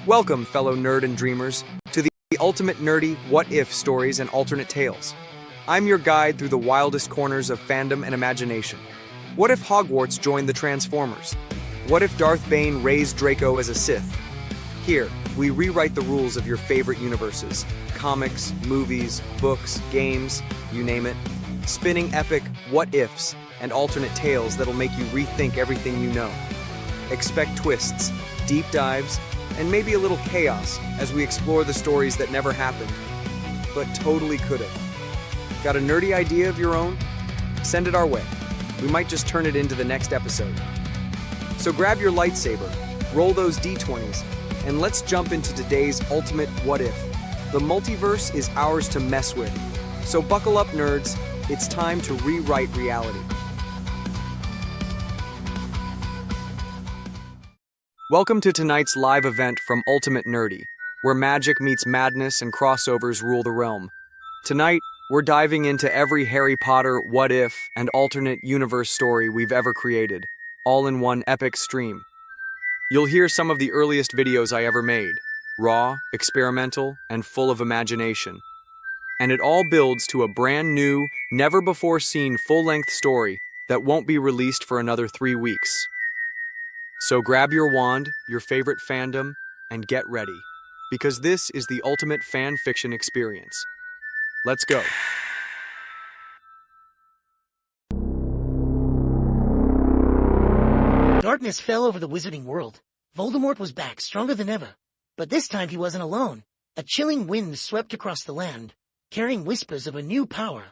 Welcome, fellow nerd and dreamers, to the ultimate nerdy what-if stories and alternate tales. I'm your guide through the wildest corners of fandom and imagination. What if Hogwarts joined the Transformers? What if Darth Bane raised Draco as a Sith? Here, we rewrite the rules of your favorite universes. Comics, movies, books, games, you name it. Spinning epic what-ifs and alternate tales that'll make you rethink everything you know. Expect twists, deep dives, and maybe a little chaos as we explore the stories that never happened, but totally could have. Got a nerdy idea of your own? Send it our way. We might just turn it into the next episode. So grab your lightsaber, roll those d20s, and let's jump into today's ultimate what if. The multiverse is ours to mess with. So buckle up, nerds. It's time to rewrite reality. Welcome to tonight's live event from Ultimate Nerdy, where magic meets madness and crossovers rule the realm. Tonight, we're diving into every Harry Potter what-if and alternate universe story we've ever created, all in one epic stream. You'll hear some of the earliest videos I ever made, raw, experimental, and full of imagination. And it all builds to a brand new, never-before-seen full-length story that won't be released for another 3 weeks. So grab your wand, your favorite fandom, and get ready, because this is the ultimate fan fiction experience. Let's go. Darkness fell over the wizarding world. Voldemort was back, stronger than ever. But this time he wasn't alone. A chilling wind swept across the land, carrying whispers of a new power.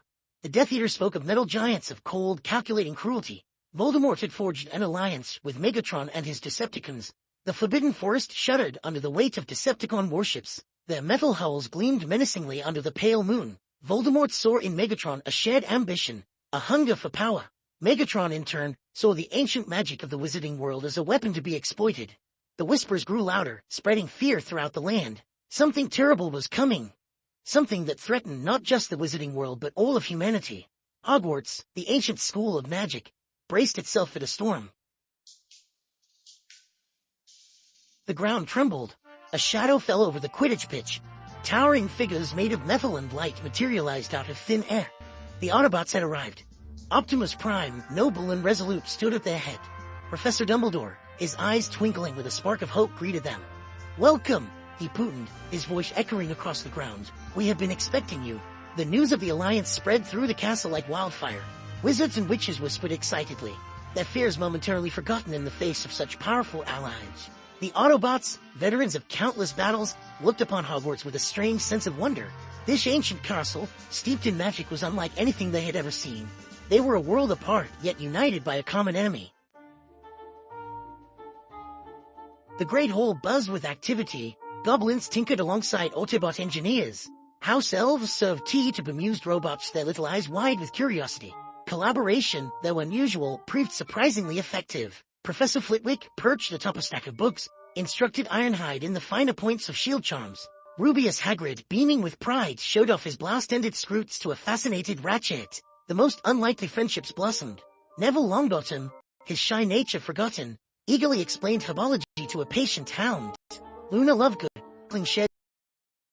The Death Eater spoke of metal giants of cold, calculating cruelty. Voldemort had forged an alliance with Megatron and his Decepticons. The Forbidden Forest shuddered under the weight of Decepticon warships. Their metal hulls gleamed menacingly under the pale moon. Voldemort saw in Megatron a shared ambition, a hunger for power. Megatron, in turn, saw the ancient magic of the wizarding world as a weapon to be exploited. The whispers grew louder, spreading fear throughout the land. Something terrible was coming. Something that threatened not just the wizarding world but all of humanity. Hogwarts, the ancient school of magic, braced itself for the storm. The ground trembled. A shadow fell over the Quidditch pitch. Towering figures made of metal and light materialized out of thin air. The Autobots had arrived. Optimus Prime, noble and resolute, stood at their head. Professor Dumbledore, his eyes twinkling with a spark of hope, greeted them. "Welcome," he pooted, his voice echoing across the ground. "We have been expecting you." The news of the alliance spread through the castle like wildfire. Wizards and witches whispered excitedly, their fears momentarily forgotten in the face of such powerful allies. The Autobots, veterans of countless battles, looked upon Hogwarts with a strange sense of wonder. This ancient castle, steeped in magic, was unlike anything they had ever seen. They were a world apart, yet united by a common enemy. The Great Hall buzzed with activity. Goblins tinkered alongside Autobot engineers. House elves served tea to bemused robots, their little eyes wide with curiosity. Collaboration, though unusual, proved surprisingly effective. Professor Flitwick, perched atop a stack of books, instructed Ironhide in the finer points of shield charms. Rubius Hagrid, beaming with pride, showed off his blast-ended scroots to a fascinated Ratchet. The most unlikely friendships blossomed. Neville Longbottom, his shy nature forgotten, eagerly explained herbology to a patient hound. Luna Lovegood, shared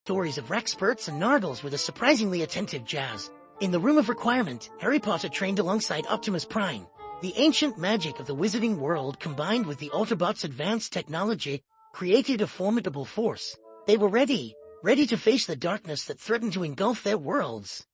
stories of Raxperts and Nargles with a surprisingly attentive Jazz. In the Room of Requirement, Harry Potter trained alongside Optimus Prime. The ancient magic of the wizarding world combined with the Autobots' advanced technology created a formidable force. They were ready to face the darkness that threatened to engulf their worlds.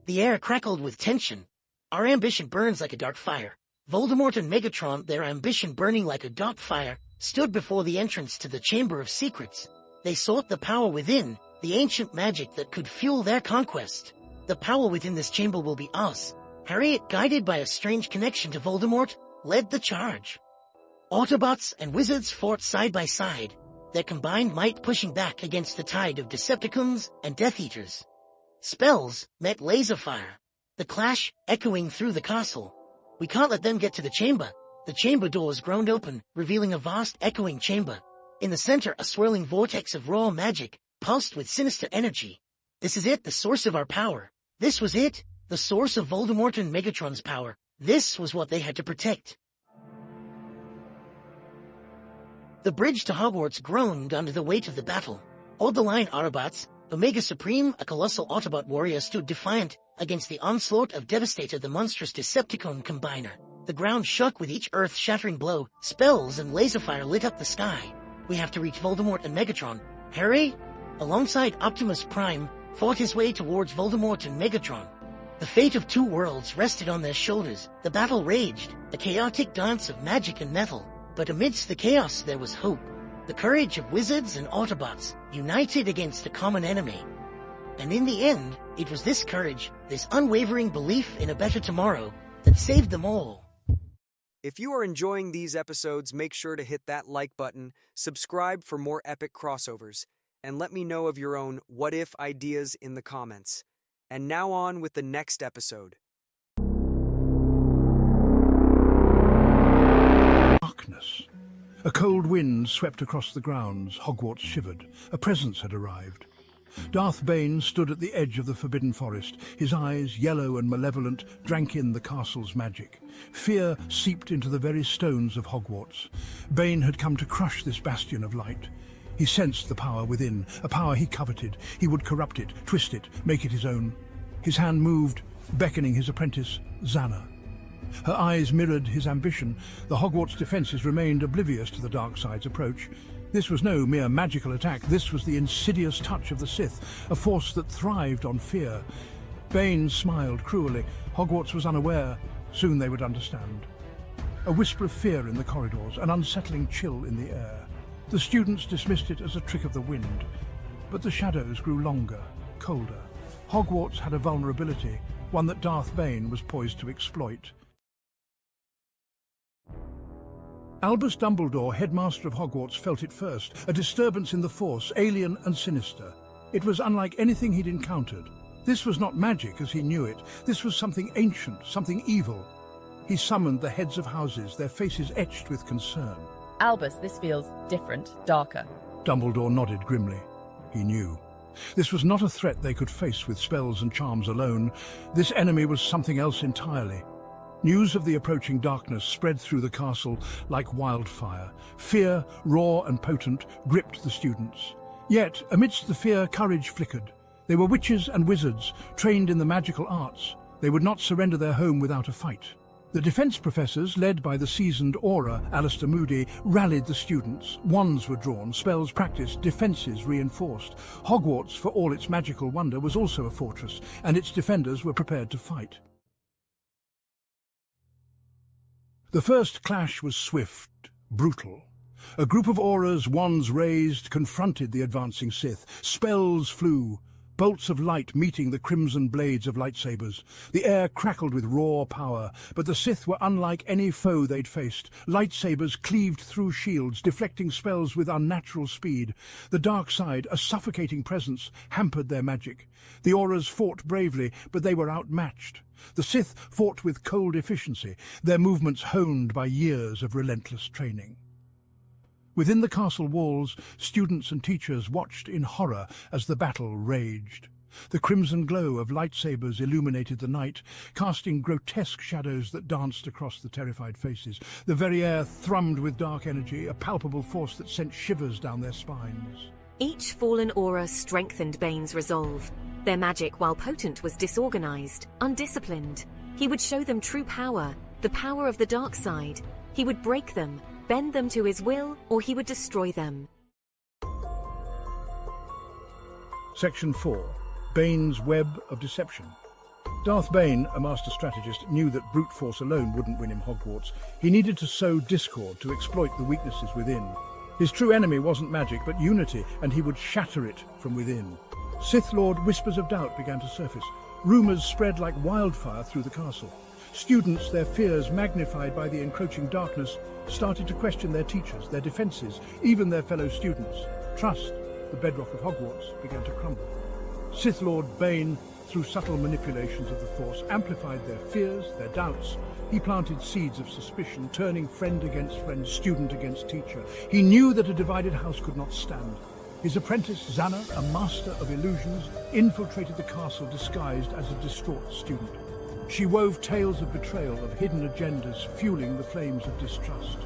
The air crackled with tension. Our ambition burns like a dark fire. Voldemort and Megatron, their ambition burning like a dark fire, stood before the entrance to the Chamber of Secrets. They sought the power within, the ancient magic that could fuel their conquest. The power within this chamber will be ours. Harriet, guided by a strange connection to Voldemort, led the charge. Autobots and wizards fought side by side, their combined might pushing back against the tide of Decepticons and Death Eaters. Spells met laser fire, the clash echoing through the castle. We can't let them get to the chamber. The chamber doors groaned open, revealing a vast echoing chamber. In the center, a swirling vortex of raw magic pulsed with sinister energy. This is it, the source of our power. This was it, the source of Voldemort and Megatron's power. This was what they had to protect. The bridge to Hogwarts groaned under the weight of the battle. All the line Autobots, Omega Supreme, a colossal Autobot warrior, stood defiant against the onslaught of Devastator, the monstrous Decepticon combiner. The ground shook with each earth-shattering blow. Spells and laser fire lit up the sky. We have to reach Voldemort and Megatron. Harry, alongside Optimus Prime, fought his way towards Voldemort and Megatron. The fate of two worlds rested on their shoulders. The battle raged, a chaotic dance of magic and metal. But amidst the chaos there was hope. The courage of wizards and Autobots, united against a common enemy. And in the end, it was this courage, this unwavering belief in a better tomorrow, that saved them all. If you are enjoying these episodes, make sure to hit that like button, subscribe for more epic crossovers, and let me know of your own what-if ideas in the comments. And now on with the next episode. Darkness. A cold wind swept across the grounds. Hogwarts shivered. A presence had arrived. Darth Bane stood at the edge of the Forbidden Forest. His eyes, yellow and malevolent, drank in the castle's magic. Fear seeped into the very stones of Hogwarts. Bane had come to crush this bastion of light. He sensed the power within, a power he coveted. He would corrupt it, twist it, make it his own. His hand moved, beckoning his apprentice, Xana. Her eyes mirrored his ambition. The Hogwarts defences remained oblivious to the dark side's approach. This was no mere magical attack. This was the insidious touch of the Sith, a force that thrived on fear. Bane smiled cruelly. Hogwarts was unaware. Soon they would understand. A whisper of fear in the corridors, an unsettling chill in the air. The students dismissed it as a trick of the wind. But the shadows grew longer, colder. Hogwarts had a vulnerability, one that Darth Bane was poised to exploit. Albus Dumbledore, headmaster of Hogwarts, felt it first, a disturbance in the Force, alien and sinister. It was unlike anything he'd encountered. This was not magic as he knew it. This was something ancient, something evil. He summoned the heads of houses, their faces etched with concern. Albus, this feels different, darker. Dumbledore nodded grimly. He knew. This was not a threat they could face with spells and charms alone. This enemy was something else entirely. News of the approaching darkness spread through the castle like wildfire. Fear, raw and potent, gripped the students. Yet, amidst the fear, courage flickered. They were witches and wizards, trained in the magical arts. They would not surrender their home without a fight. The defense professors, led by the seasoned Auror, Alistair Moody, rallied the students. Wands were drawn, spells practiced, defences reinforced. Hogwarts, for all its magical wonder, was also a fortress, and its defenders were prepared to fight. The first clash was swift, brutal. A group of Aurors, wands raised, confronted the advancing Sith. Spells flew, bolts of light meeting the crimson blades of lightsabers. The air crackled with raw power, but the Sith were unlike any foe they'd faced. Lightsabers cleaved through shields, deflecting spells with unnatural speed. The dark side, a suffocating presence, hampered their magic. The Aurors fought bravely, but they were outmatched. The Sith fought with cold efficiency, their movements honed by years of relentless training. Within the castle walls, students and teachers watched in horror as the battle raged. The crimson glow of lightsabers illuminated the night, casting grotesque shadows that danced across the terrified faces. The very air thrummed with dark energy, a palpable force that sent shivers down their spines. Each fallen aura strengthened Bane's resolve. Their magic, while potent, was disorganized, undisciplined. He would show them true power, the power of the dark side. He would break them, bend them to his will, or he would destroy them. Section 4. Bane's Web of Deception. Darth Bane, a master strategist, knew that brute force alone wouldn't win him Hogwarts. He needed to sow discord to exploit the weaknesses within. His true enemy wasn't magic, but unity, and he would shatter it from within. Sith Lord whispers of doubt began to surface. Rumours spread like wildfire through the castle. Students, their fears magnified by the encroaching darkness, started to question their teachers, their defences, even their fellow students. Trust, the bedrock of Hogwarts, began to crumble. Sith Lord Bane, through subtle manipulations of the Force, amplified their fears, their doubts. He planted seeds of suspicion, turning friend against friend, student against teacher. He knew that a divided house could not stand. His apprentice, Xana, a master of illusions, infiltrated the castle disguised as a distraught student. She wove tales of betrayal, of hidden agendas, fueling the flames of distrust.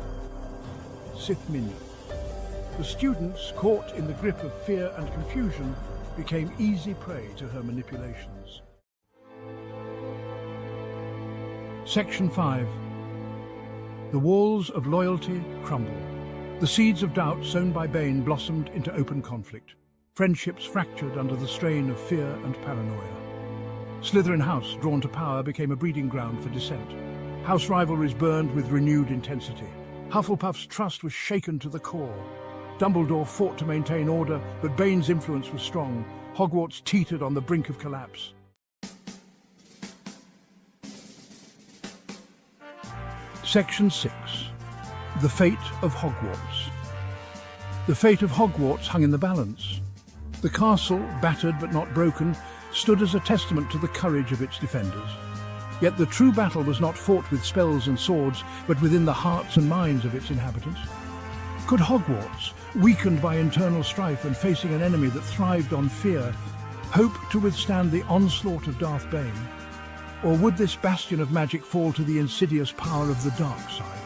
Sith Minion. The students, caught in the grip of fear and confusion, became easy prey to her manipulations. Section 5. The walls of loyalty crumble. The seeds of doubt sown by Bane blossomed into open conflict. Friendships fractured under the strain of fear and paranoia. Slytherin House, drawn to power, became a breeding ground for dissent. House rivalries burned with renewed intensity. Hufflepuff's trust was shaken to the core. Dumbledore fought to maintain order, but Bane's influence was strong. Hogwarts teetered on the brink of collapse. Section 6. The Fate of Hogwarts. The fate of Hogwarts hung in the balance. The castle, battered but not broken, stood as a testament to the courage of its defenders. Yet the true battle was not fought with spells and swords, but within the hearts and minds of its inhabitants. Could Hogwarts, weakened by internal strife and facing an enemy that thrived on fear, hope to withstand the onslaught of Darth Bane? Or would this bastion of magic fall to the insidious power of the dark side?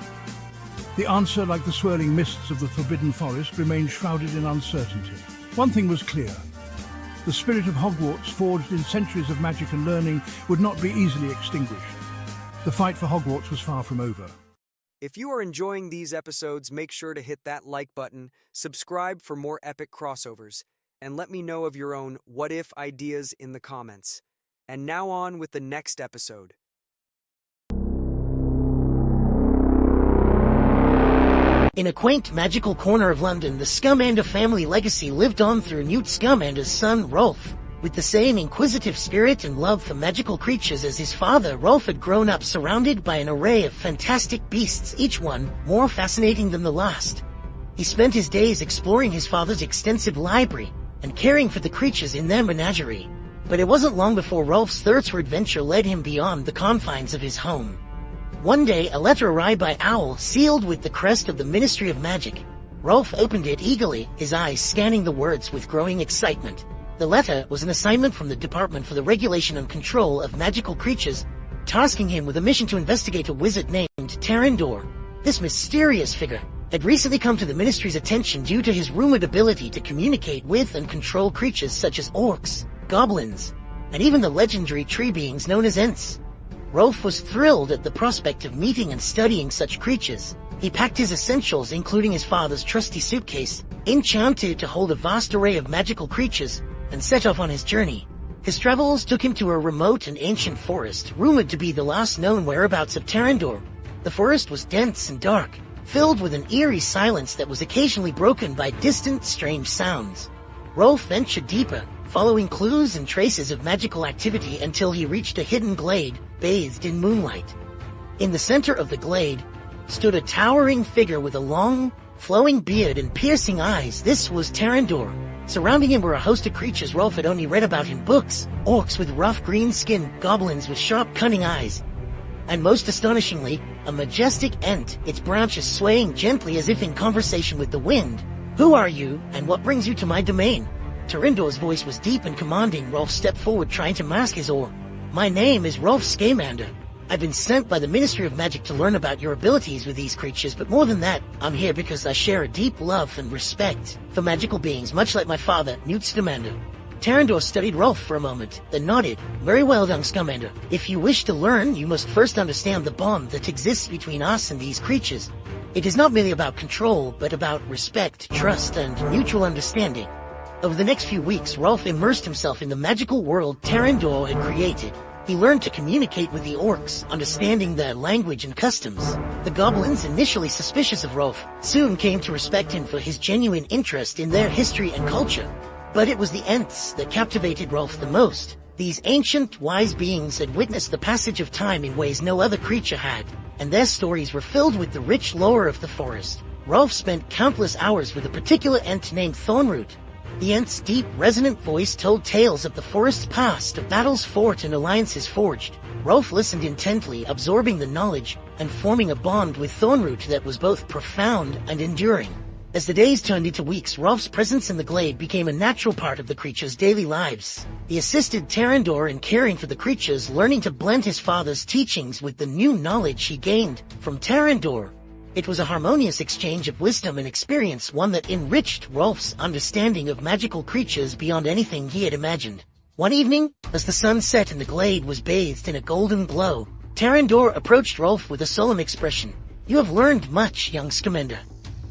The answer, like the swirling mists of the Forbidden Forest, remained shrouded in uncertainty. One thing was clear. The spirit of Hogwarts, forged in centuries of magic and learning, would not be easily extinguished. The fight for Hogwarts was far from over. If you are enjoying these episodes, make sure to hit that like button, subscribe for more epic crossovers, and let me know of your own what-if ideas in the comments. And now on with the next episode. In a quaint, magical corner of London, the Scamander family legacy lived on through Newt Scamander's son, Rolf. With the same inquisitive spirit and love for magical creatures as his father, Rolf had grown up surrounded by an array of fantastic beasts, each one more fascinating than the last. He spent his days exploring his father's extensive library and caring for the creatures in their menagerie. But it wasn't long before Rolf's thirst for adventure led him beyond the confines of his home. One day, a letter arrived by Owl, sealed with the crest of the Ministry of Magic. Rolf opened it eagerly, his eyes scanning the words with growing excitement. The letter was an assignment from the Department for the Regulation and Control of Magical Creatures, tasking him with a mission to investigate a wizard named Terrandor. This mysterious figure had recently come to the Ministry's attention due to his rumored ability to communicate with and control creatures such as orcs, goblins, and even the legendary tree beings known as Ents. Rolf was thrilled at the prospect of meeting and studying such creatures. He packed his essentials, including his father's trusty suitcase, enchanted to hold a vast array of magical creatures, and set off on his journey. His travels took him to a remote and ancient forest, rumored to be the last known whereabouts of Terrandor. The forest was dense and dark, filled with an eerie silence that was occasionally broken by distant, strange sounds. Rolf ventured deeper, following clues and traces of magical activity until he reached a hidden glade, bathed in moonlight. In the center of the glade stood a towering figure with a long, flowing beard and piercing eyes. This was Terrandor. Surrounding him were a host of creatures Rolf had only read about in books: orcs with rough green skin, goblins with sharp, cunning eyes, and most astonishingly, a majestic Ent, its branches swaying gently as if in conversation with the wind. "Who are you, and what brings you to my domain?" Terrandor's voice was deep and commanding. Rolf stepped forward, trying to mask his awe. "My name is Rolf Scamander. I've been sent by the Ministry of Magic to learn about your abilities with these creatures, but more than that, I'm here because I share a deep love and respect for magical beings, much like my father, Newt Scamander." Terrandor studied Rolf for a moment, then nodded. "Very well, young Scamander. If you wish to learn, you must first understand the bond that exists between us and these creatures. It is not merely about control, but about respect, trust, and mutual understanding." Over the next few weeks, Rolf immersed himself in the magical world Terrandor had created. He learned to communicate with the orcs, understanding their language and customs. The goblins, initially suspicious of Rolf, soon came to respect him for his genuine interest in their history and culture. But it was the Ents that captivated Rolf the most. These ancient, wise beings had witnessed the passage of time in ways no other creature had, and their stories were filled with the rich lore of the forest. Rolf spent countless hours with a particular Ent named Thornroot. The Ent's deep, resonant voice told tales of the forest's past, of battles fought and alliances forged. Rolf listened intently, absorbing the knowledge and forming a bond with Thornroot that was both profound and enduring. As the days turned into weeks, Rolf's presence in the glade became a natural part of the creatures' daily lives. He assisted Terrandor in caring for the creatures, learning to blend his father's teachings with the new knowledge he gained from Terrandor. It was a harmonious exchange of wisdom and experience, one that enriched Rolf's understanding of magical creatures beyond anything he had imagined. One evening, as the sun set and the glade was bathed in a golden glow, Tarandor approached Rolf with a solemn expression. "You have learned much, young Scamander,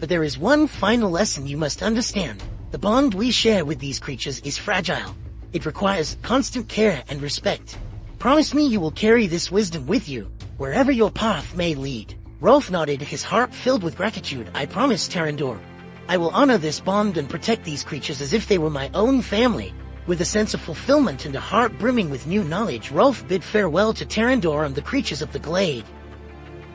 but there is one final lesson you must understand. The bond we share with these creatures is fragile. It requires constant care and respect. Promise me you will carry this wisdom with you, wherever your path may lead." Rolf nodded, his heart filled with gratitude. "I promise, Tarandor. I will honor this bond and protect these creatures as if they were my own family." With a sense of fulfillment and a heart brimming with new knowledge, Rolf bid farewell to Tarandor and the creatures of the glade.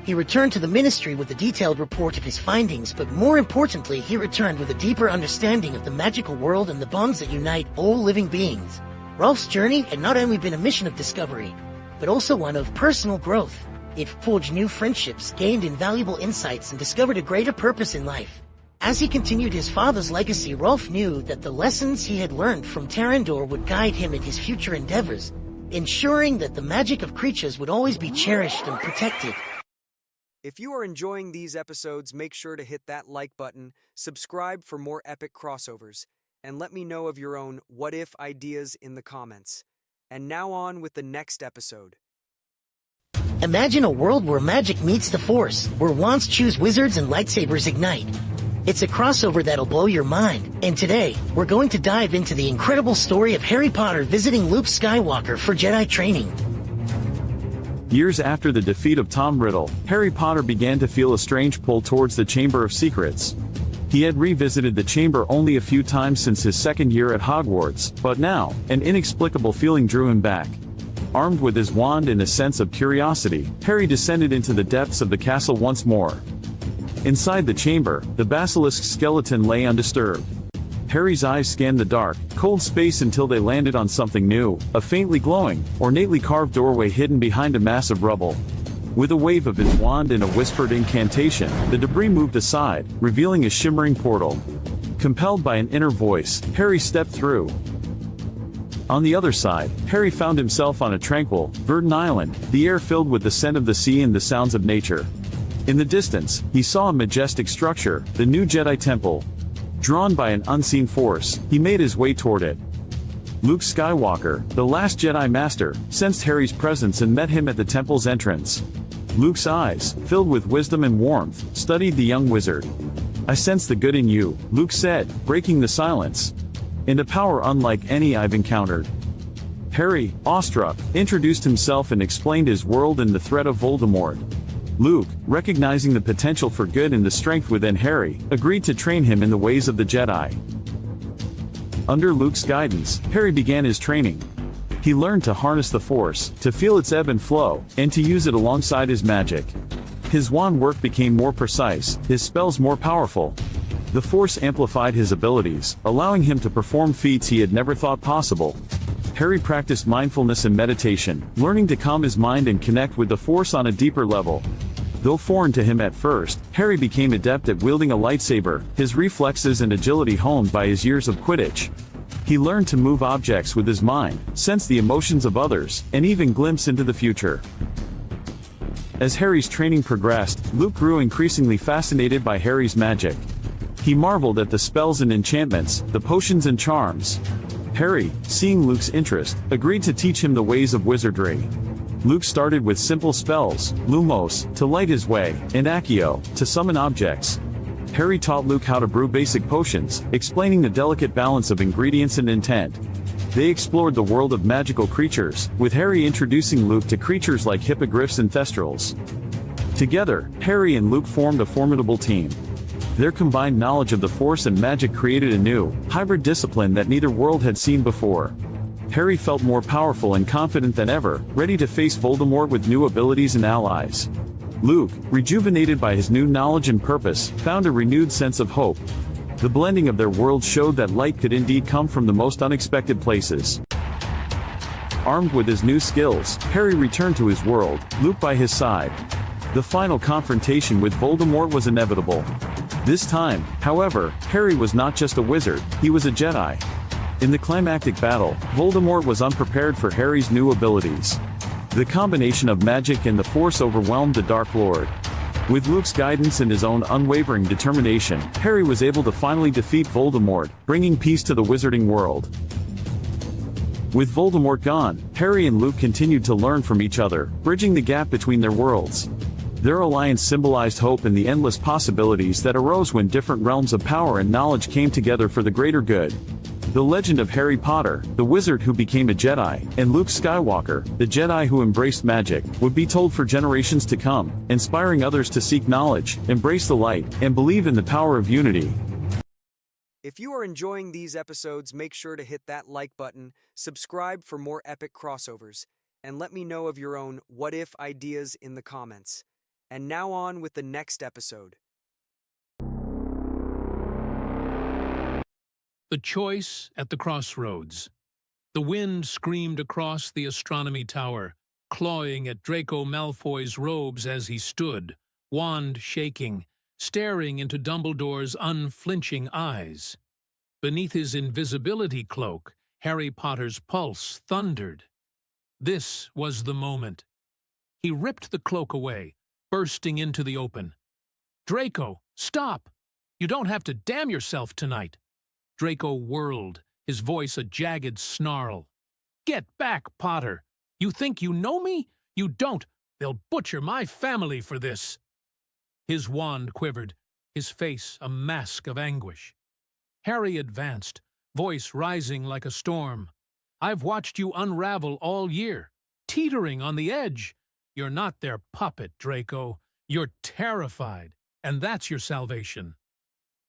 He returned to the ministry with a detailed report of his findings, but more importantly, he returned with a deeper understanding of the magical world and the bonds that unite all living beings. Rolf's journey had not only been a mission of discovery, but also one of personal growth. It forged new friendships, gained invaluable insights, and discovered a greater purpose in life. As he continued his father's legacy, Rolf knew that the lessons he had learned from Tarandor would guide him in his future endeavors, ensuring that the magic of creatures would always be cherished and protected. If you are enjoying these episodes, make sure to hit that like button, subscribe for more epic crossovers, and let me know of your own what-if ideas in the comments. And now on with the next episode. Imagine a world where magic meets the Force, where wands choose wizards and lightsabers ignite. It's a crossover that'll blow your mind. And today, we're going to dive into the incredible story of Harry Potter visiting Luke Skywalker for Jedi training. Years after the defeat of Tom Riddle, Harry Potter began to feel a strange pull towards the Chamber of Secrets. He had revisited the chamber only a few times since his second year at Hogwarts, but now, an inexplicable feeling drew him back. Armed with his wand and a sense of curiosity, Harry descended into the depths of the castle once more. Inside the chamber, the basilisk skeleton lay undisturbed. Harry's eyes scanned the dark, cold space until they landed on something new, a faintly glowing, ornately carved doorway hidden behind a mass of rubble. With a wave of his wand and a whispered incantation, the debris moved aside, revealing a shimmering portal. Compelled by an inner voice, Harry stepped through. On the other side, Harry found himself on a tranquil, verdant island, the air filled with the scent of the sea and the sounds of nature. In the distance, he saw a majestic structure, the new Jedi Temple. Drawn by an unseen force, he made his way toward it. Luke Skywalker, the last Jedi Master, sensed Harry's presence and met him at the temple's entrance. Luke's eyes, filled with wisdom and warmth, studied the young wizard. "I sense the good in you," Luke said, breaking the silence. "And a power unlike any I've encountered." Harry, awestruck, introduced himself and explained his world and the threat of Voldemort. Luke, recognizing the potential for good and the strength within Harry, agreed to train him in the ways of the Jedi. Under Luke's guidance, Harry began his training. He learned to harness the Force, to feel its ebb and flow, and to use it alongside his magic. His wand work became more precise, his spells more powerful. The Force amplified his abilities, allowing him to perform feats he had never thought possible. Harry practiced mindfulness and meditation, learning to calm his mind and connect with the Force on a deeper level. Though foreign to him at first, Harry became adept at wielding a lightsaber, his reflexes and agility honed by his years of Quidditch. He learned to move objects with his mind, sense the emotions of others, and even glimpse into the future. As Harry's training progressed, Luke grew increasingly fascinated by Harry's magic. He marveled at the spells and enchantments, the potions and charms. Harry, seeing Luke's interest, agreed to teach him the ways of wizardry. Luke started with simple spells, Lumos, to light his way, and Accio, to summon objects. Harry taught Luke how to brew basic potions, explaining the delicate balance of ingredients and intent. They explored the world of magical creatures, with Harry introducing Luke to creatures like hippogriffs and thestrals. Together, Harry and Luke formed a formidable team. Their combined knowledge of the Force and magic created a new, hybrid discipline that neither world had seen before. Harry felt more powerful and confident than ever, ready to face Voldemort with new abilities and allies. Luke, rejuvenated by his new knowledge and purpose, found a renewed sense of hope. The blending of their worlds showed that light could indeed come from the most unexpected places. Armed with his new skills, Harry returned to his world, Luke by his side. The final confrontation with Voldemort was inevitable. This time, however, Harry was not just a wizard, he was a Jedi. In the climactic battle, Voldemort was unprepared for Harry's new abilities. The combination of magic and the Force overwhelmed the Dark Lord. With Luke's guidance and his own unwavering determination, Harry was able to finally defeat Voldemort, bringing peace to the wizarding world. With Voldemort gone, Harry and Luke continued to learn from each other, bridging the gap between their worlds. Their alliance symbolized hope and the endless possibilities that arose when different realms of power and knowledge came together for the greater good. The legend of Harry Potter, the wizard who became a Jedi, and Luke Skywalker, the Jedi who embraced magic, would be told for generations to come, inspiring others to seek knowledge, embrace the light, and believe in the power of unity. If you are enjoying these episodes, make sure to hit that like button, subscribe for more epic crossovers, and let me know of your own what-if ideas in the comments. And now on with the next episode. The choice at the crossroads. The wind screamed across the astronomy tower, clawing at Draco Malfoy's robes as he stood, wand shaking, staring into Dumbledore's unflinching eyes. Beneath his invisibility cloak, Harry Potter's pulse thundered. This was the moment. He ripped the cloak away, bursting into the open. "Draco, stop! You don't have to damn yourself tonight." Draco whirled, his voice a jagged snarl. "Get back, Potter! You think you know me? You don't! They'll butcher my family for this!" His wand quivered, his face a mask of anguish. Harry advanced, voice rising like a storm. "I've watched you unravel all year, teetering on the edge. You're not their puppet, Draco. You're terrified, and that's your salvation."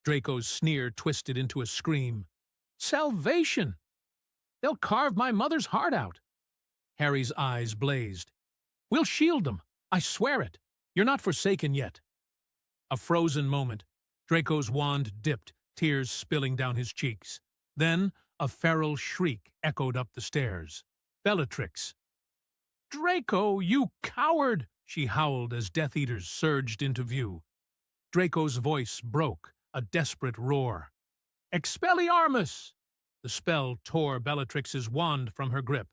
Draco's sneer twisted into a scream. "Salvation! They'll carve my mother's heart out." Harry's eyes blazed. "We'll shield them. I swear it. You're not forsaken yet." A frozen moment. Draco's wand dipped, tears spilling down his cheeks. Then a feral shriek echoed up the stairs. Bellatrix. "Draco, you coward!" she howled as Death Eaters surged into view. Draco's voice broke, a desperate roar. "Expelliarmus!" The spell tore Bellatrix's wand from her grip,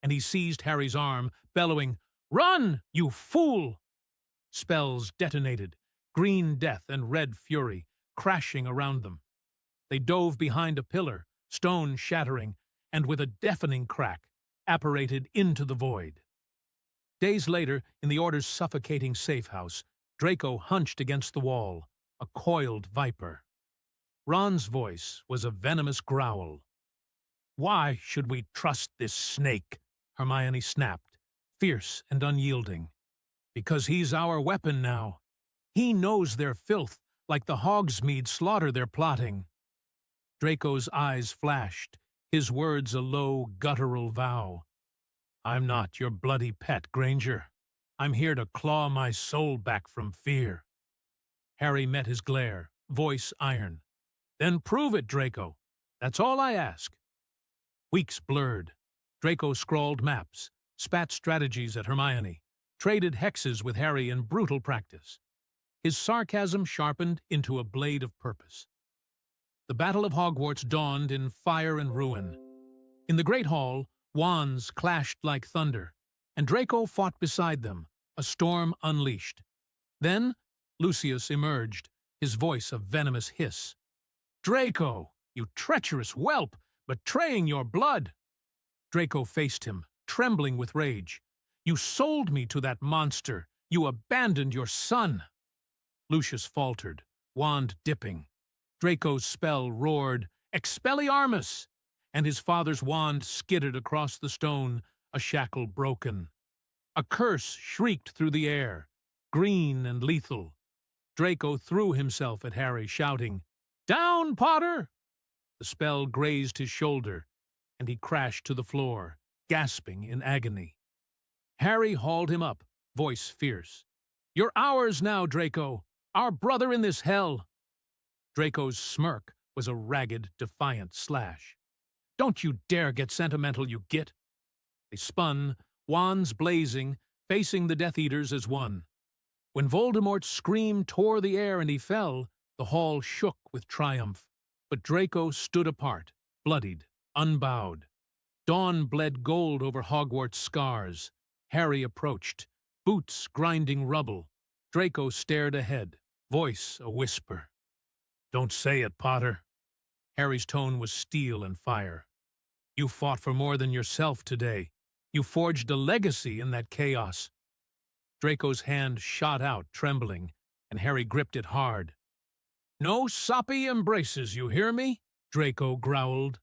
and he seized Harry's arm, bellowing, "Run, you fool!" Spells detonated, green death and red fury, crashing around them. They dove behind a pillar, stone shattering, and with a deafening crack, apparated into the void. Days later, in the Order's suffocating safe house, Draco hunched against the wall, a coiled viper. Ron's voice was a venomous growl. "Why should we trust this snake?" Hermione snapped, fierce and unyielding. "Because he's our weapon now. He knows their filth, like the Hogsmeade slaughter they're plotting." Draco's eyes flashed, his words a low, guttural vow. "I'm not your bloody pet, Granger. I'm here to claw my soul back from fear." Harry met his glare, voice iron. "Then prove it, Draco. That's all I ask." Weeks blurred. Draco scrawled maps, spat strategies at Hermione, traded hexes with Harry in brutal practice. His sarcasm sharpened into a blade of purpose. The Battle of Hogwarts dawned in fire and ruin. In the Great Hall, wands clashed like thunder, and Draco fought beside them, a storm unleashed. Then Lucius emerged, his voice a venomous hiss. "Draco, you treacherous whelp, betraying your blood!" Draco faced him, trembling with rage. "You sold me to that monster. You abandoned your son." Lucius faltered, wand dipping. Draco's spell roared, "Expelliarmus!" and his father's wand skidded across the stone, a shackle broken. A curse shrieked through the air, green and lethal. Draco threw himself at Harry, shouting, "Down, Potter!" The spell grazed his shoulder, and he crashed to the floor, gasping in agony. Harry hauled him up, voice fierce. "You're ours now, Draco, our brother in this hell." Draco's smirk was a ragged, defiant slash. "Don't you dare get sentimental, you git!" They spun, wands blazing, facing the Death Eaters as one. When Voldemort's scream tore the air and he fell, the hall shook with triumph. But Draco stood apart, bloodied, unbowed. Dawn bled gold over Hogwarts' scars. Harry approached, boots grinding rubble. Draco stared ahead, voice a whisper. "Don't say it, Potter." Harry's tone was steel and fire. "You fought for more than yourself today. You forged a legacy in that chaos." Draco's hand shot out, trembling, and Harry gripped it hard. "No soppy embraces, you hear me?" Draco growled.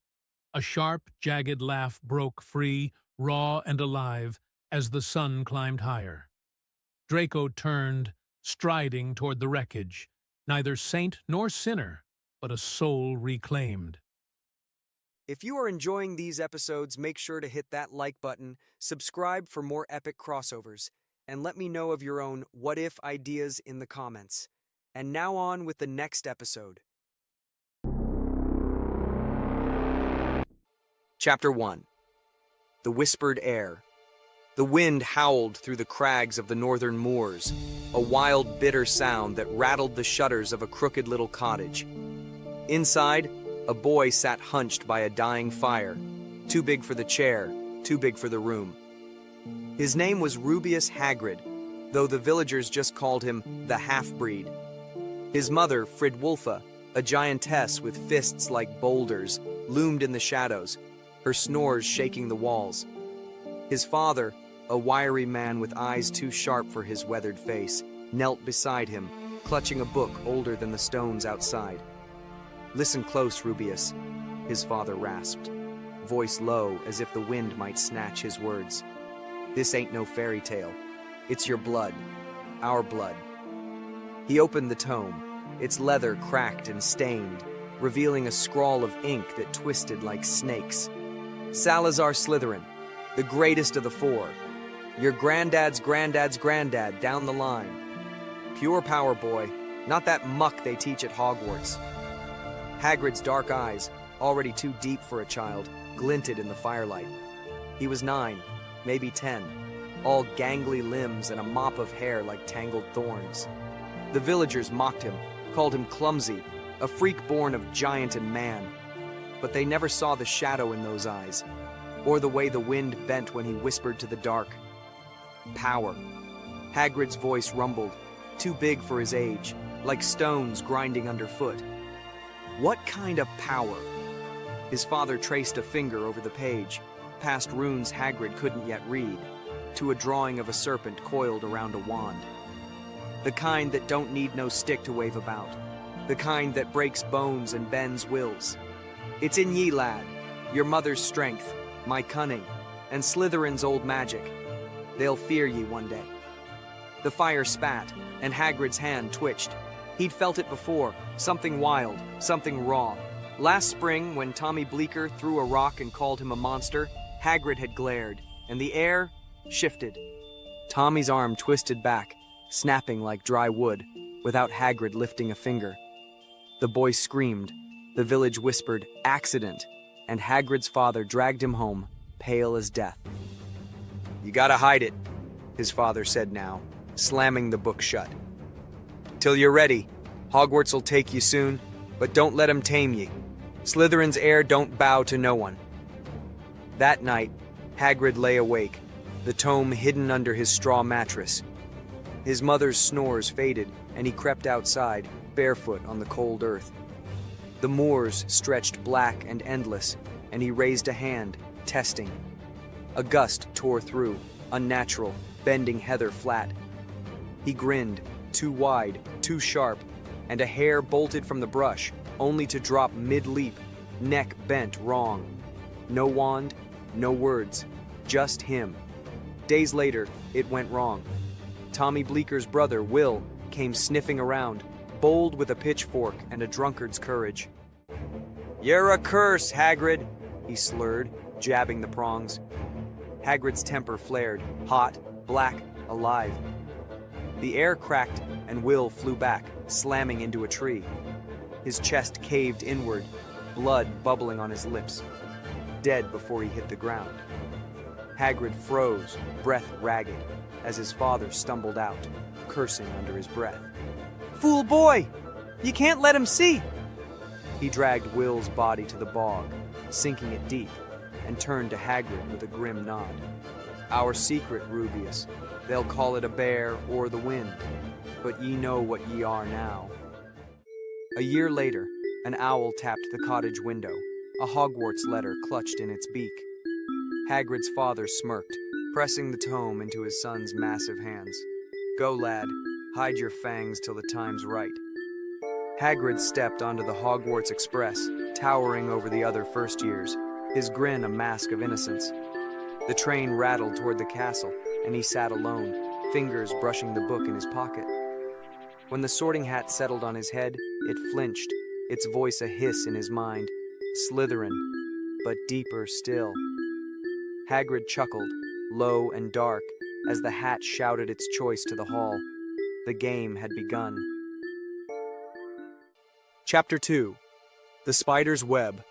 A sharp, jagged laugh broke free, raw and alive, as the sun climbed higher. Draco turned, striding toward the wreckage, neither saint nor sinner, but a soul reclaimed. If you are enjoying these episodes, make sure to hit that like button, subscribe for more epic crossovers, and let me know of your own what-if ideas in the comments. And now on with the next episode. Chapter 1. The Whispered Air. The wind howled through the crags of the northern moors, a wild, bitter sound that rattled the shutters of a crooked little cottage. Inside, a boy sat hunched by a dying fire, too big for the chair, too big for the room. His name was Rubeus Hagrid, though the villagers just called him the half-breed. His mother, Fridwulfa, a giantess with fists like boulders, loomed in the shadows, her snores shaking the walls. His father, a wiry man with eyes too sharp for his weathered face, knelt beside him, clutching a book older than the stones outside. "Listen close, Rubeus," his father rasped, voice low as if the wind might snatch his words. "This ain't no fairy tale. It's your blood, our blood." He opened the tome, its leather cracked and stained, revealing a scrawl of ink that twisted like snakes. "Salazar Slytherin, the greatest of the four. Your granddad's granddad's granddad down the line. Pure power, boy, not that muck they teach at Hogwarts." Hagrid's dark eyes, already too deep for a child, glinted in the firelight. He was 9, maybe 10, all gangly limbs and a mop of hair like tangled thorns. The villagers mocked him, called him clumsy, a freak born of giant and man. But they never saw the shadow in those eyes, or the way the wind bent when he whispered to the dark. Power. Hagrid's voice rumbled, too big for his age, like stones grinding underfoot. What kind of power? His father traced a finger over the page, past runes Hagrid couldn't yet read, to a drawing of a serpent coiled around a wand. The kind that don't need no stick to wave about. The kind that breaks bones and bends wills. "It's in ye, lad. Your mother's strength, my cunning, and Slytherin's old magic. They'll fear ye one day." The fire spat, and Hagrid's hand twitched. He'd felt it before, something wild, something raw. Last spring, when Tommy Bleecker threw a rock and called him a monster, Hagrid had glared, and the air shifted. Tommy's arm twisted back, snapping like dry wood, without Hagrid lifting a finger. The boy screamed. The village whispered, "Accident," and Hagrid's father dragged him home, pale as death. "You gotta hide it," his father said now, slamming the book shut. "Till you're ready. Hogwarts'll take you soon, but don't let 'em tame ye. Slytherin's heir don't bow to no one." That night, Hagrid lay awake, the tome hidden under his straw mattress. His mother's snores faded, and he crept outside, barefoot on the cold earth. The moors stretched black and endless, and he raised a hand, testing. A gust tore through, unnatural, bending heather flat. He grinned, too wide, too sharp, and a hair bolted from the brush, only to drop mid-leap, neck bent wrong. No wand, no words, just him. Days later, it went wrong. Tommy Bleeker's brother, Will, came sniffing around, bold with a pitchfork and a drunkard's courage. "You're a curse, Hagrid," he slurred, jabbing the prongs. Hagrid's temper flared, hot, black, alive. The air cracked, and Will flew back, slamming into a tree. His chest caved inward, blood bubbling on his lips. Dead before he hit the ground. Hagrid froze, breath ragged, as his father stumbled out, cursing under his breath. "Fool boy! You can't let him see!" He dragged Will's body to the bog, sinking it deep, and turned to Hagrid with a grim nod. "Our secret, Rubeus. They'll call it a bear or the wind." but ye know what ye are now. A year later, an owl tapped the cottage window, a Hogwarts letter clutched in its beak. Hagrid's father smirked, pressing the tome into his son's massive hands. Go, lad, hide your fangs till the time's right. Hagrid stepped onto the Hogwarts Express, towering over the other first years, his grin a mask of innocence. The train rattled toward the castle, and he sat alone, fingers brushing the book in his pocket. When the Sorting Hat settled on his head, it flinched, its voice a hiss in his mind. Slytherin, but deeper still. Hagrid chuckled, low and dark, as the hat shouted its choice to the hall. The game had begun. Chapter 2. The Spider's Web.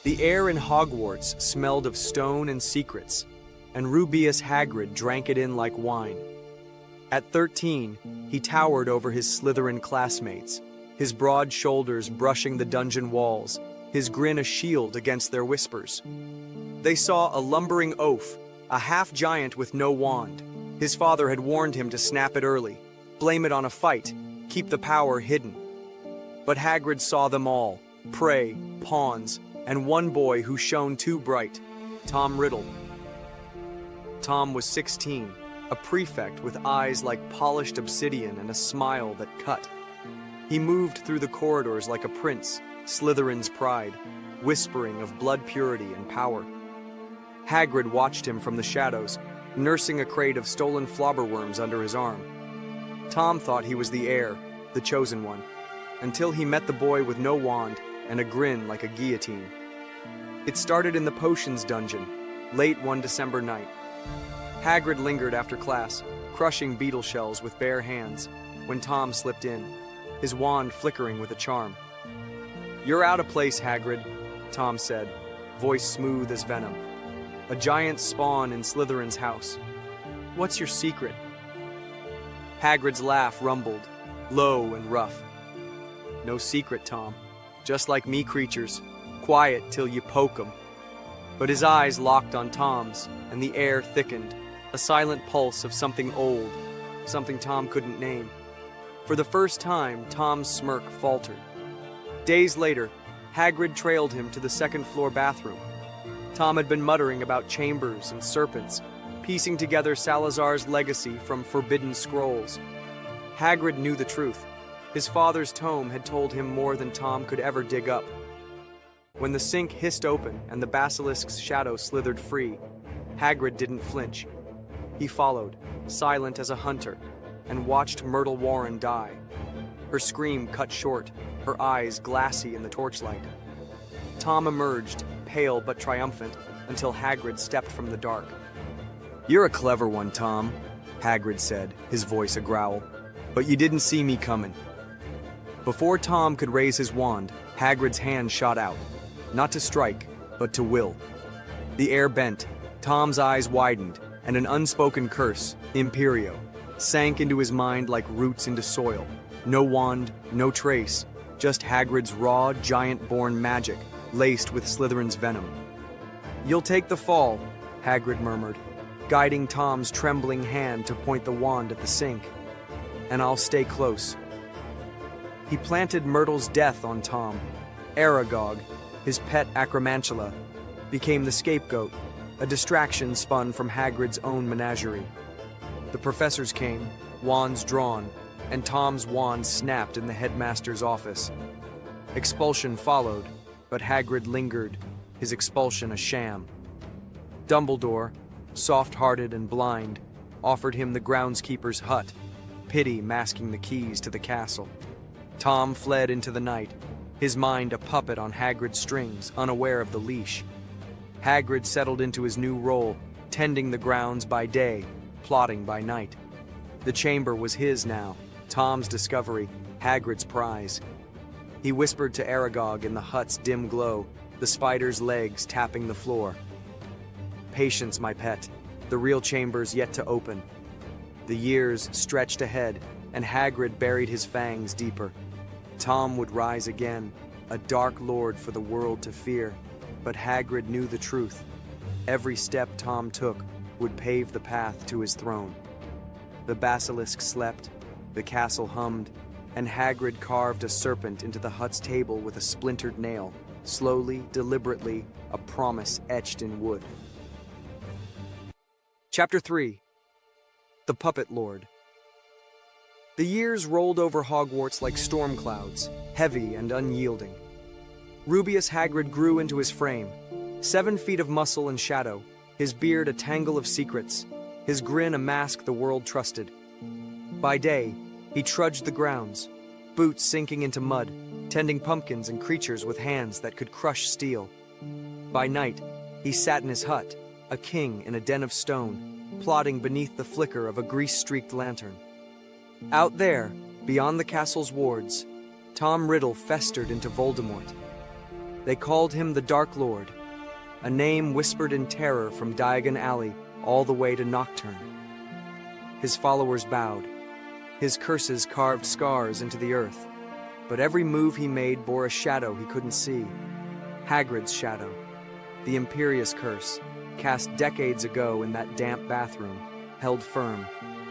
The air in Hogwarts smelled of stone and secrets, and Rubeus Hagrid drank it in like wine. At 13, he towered over his Slytherin classmates, his broad shoulders brushing the dungeon walls, his grin a shield against their whispers. They saw a lumbering oaf, a half-giant with no wand. His father had warned him to snap it early, blame it on a fight, keep the power hidden. But Hagrid saw them all, prey, pawns, and one boy who shone too bright, Tom Riddle. Tom was 16, a prefect with eyes like polished obsidian and a smile that cut. He moved through the corridors like a prince, Slytherin's pride, whispering of blood purity and power. Hagrid watched him from the shadows, nursing a crate of stolen flobberworms under his arm. Tom thought he was the heir, the chosen one, until he met the boy with no wand and a grin like a guillotine. It started in the potions dungeon, late one December night. Hagrid lingered after class, crushing beetle shells with bare hands, when Tom slipped in, his wand flickering with a charm. "You're out of place, Hagrid," Tom said, voice smooth as venom. "A giant spawn in Slytherin's house. What's your secret?" Hagrid's laugh rumbled, low and rough. "No secret, Tom. Just like me creatures, quiet till you poke 'em." But his eyes locked on Tom's, and the air thickened, a silent pulse of something old, something Tom couldn't name. For the first time, Tom's smirk faltered. Days later, Hagrid trailed him to the second-floor bathroom. Tom had been muttering about chambers and serpents, piecing together Salazar's legacy from forbidden scrolls. Hagrid knew the truth. His father's tome had told him more than Tom could ever dig up. When the sink hissed open and the basilisk's shadow slithered free, Hagrid didn't flinch. He followed, silent as a hunter, and watched Myrtle Warren die. Her scream cut short, her eyes glassy in the torchlight. Tom emerged, pale but triumphant, until Hagrid stepped from the dark. "You're a clever one, Tom," Hagrid said, his voice a growl. "But you didn't see me coming." Before Tom could raise his wand, Hagrid's hand shot out, not to strike, but to will. The air bent, Tom's eyes widened, and an unspoken curse, Imperio, sank into his mind like roots into soil. No wand, no trace, just Hagrid's raw, giant-born magic, laced with Slytherin's venom. "You'll take the fall," Hagrid murmured, guiding Tom's trembling hand to point the wand at the sink. "And I'll stay close." He planted Myrtle's death on Tom. Aragog, his pet acromantula, became the scapegoat, a distraction spun from Hagrid's own menagerie. The professors came, wands drawn, and Tom's wand snapped in the headmaster's office. Expulsion followed, but Hagrid lingered, his expulsion a sham. Dumbledore, soft-hearted and blind, offered him the groundskeeper's hut, pity masking the keys to the castle. Tom fled into the night, his mind a puppet on Hagrid's strings, unaware of the leash. Hagrid settled into his new role, tending the grounds by day, plotting by night. The chamber was his now, Tom's discovery, Hagrid's prize. He whispered to Aragog in the hut's dim glow, the spider's legs tapping the floor. "Patience, my pet. The real chamber's yet to open." The years stretched ahead, and Hagrid buried his fangs deeper. Tom would rise again, a dark lord for the world to fear, but Hagrid knew the truth. Every step Tom took would pave the path to his throne. The basilisk slept, The castle hummed, and Hagrid carved a serpent into the hut's table with a splintered nail, slowly, deliberately, a promise etched in wood. Chapter 3. The Puppet Lord. The years rolled over Hogwarts like storm clouds, heavy and unyielding. Rubeus Hagrid grew into his frame, 7 feet of muscle and shadow, his beard a tangle of secrets, his grin a mask the world trusted. By day, he trudged the grounds, boots sinking into mud, tending pumpkins and creatures with hands that could crush steel. By night, he sat in his hut, a king in a den of stone, plodding beneath the flicker of a grease-streaked lantern. Out there, beyond the castle's wards, Tom Riddle festered into Voldemort. They called him the Dark Lord, a name whispered in terror from Diagon Alley all the way to Nocturne. His followers bowed. His curses carved scars into the earth, but every move he made bore a shadow he couldn't see. Hagrid's shadow, the Imperious Curse, cast decades ago in that damp bathroom, held firm,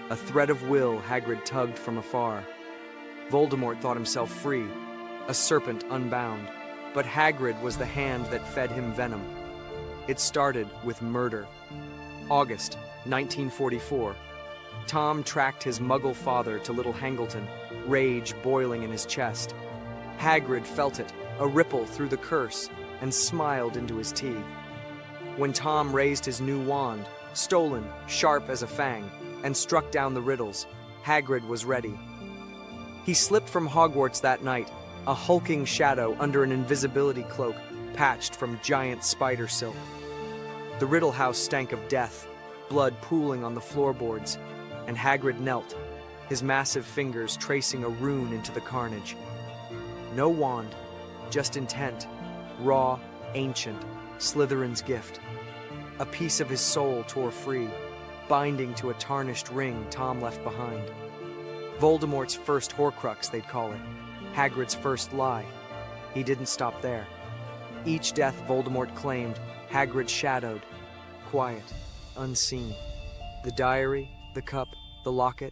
a thread of will Hagrid tugged from afar. Voldemort thought himself free, a serpent unbound, but Hagrid was the hand that fed him venom. It started with murder. August 1944. Tom tracked his muggle father to Little Hangleton, rage boiling in his chest. Hagrid felt it, a ripple through the curse, and smiled into his tea. When Tom raised his new wand, stolen, sharp as a fang, and struck down the Riddles, Hagrid was ready. He slipped from Hogwarts that night, a hulking shadow under an invisibility cloak patched from giant spider silk. The Riddle house stank of death, blood pooling on the floorboards, and Hagrid knelt, his massive fingers tracing a rune into the carnage. No wand, just intent, raw, ancient, Slytherin's gift. A piece of his soul tore free, binding to a tarnished ring Tom left behind. Voldemort's first Horcrux, they'd call it. Hagrid's first lie. He didn't stop there. Each death Voldemort claimed, Hagrid shadowed, quiet, unseen. The diary, the cup, the locket,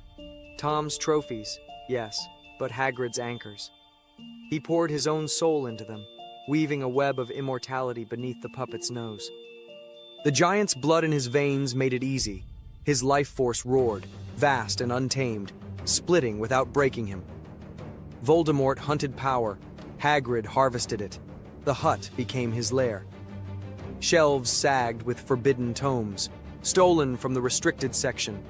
Tom's trophies, yes, but Hagrid's anchors. He poured his own soul into them, weaving a web of immortality beneath the puppet's nose. The giant's blood in his veins made it easy. His life force roared, vast and untamed, splitting without breaking him. Voldemort hunted power, Hagrid harvested it. The hut became his lair. Shelves sagged with forbidden tomes, stolen from the restricted section,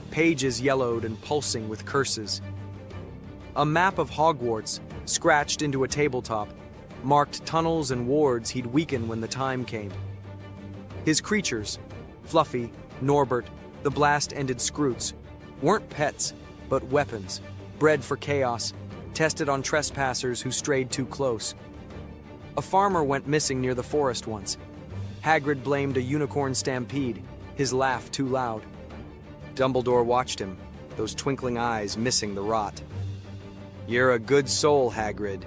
pages yellowed and pulsing with curses. A map of Hogwarts, scratched into a tabletop, marked tunnels and wards he'd weaken when the time came. His creatures, Fluffy, Norbert, the blast-ended Scroots, weren't pets, but weapons, bred for chaos, tested on trespassers who strayed too close. A farmer went missing near the forest once. Hagrid blamed a unicorn stampede, his laugh too loud. Dumbledore watched him, those twinkling eyes missing the rot. "You're a good soul, Hagrid,"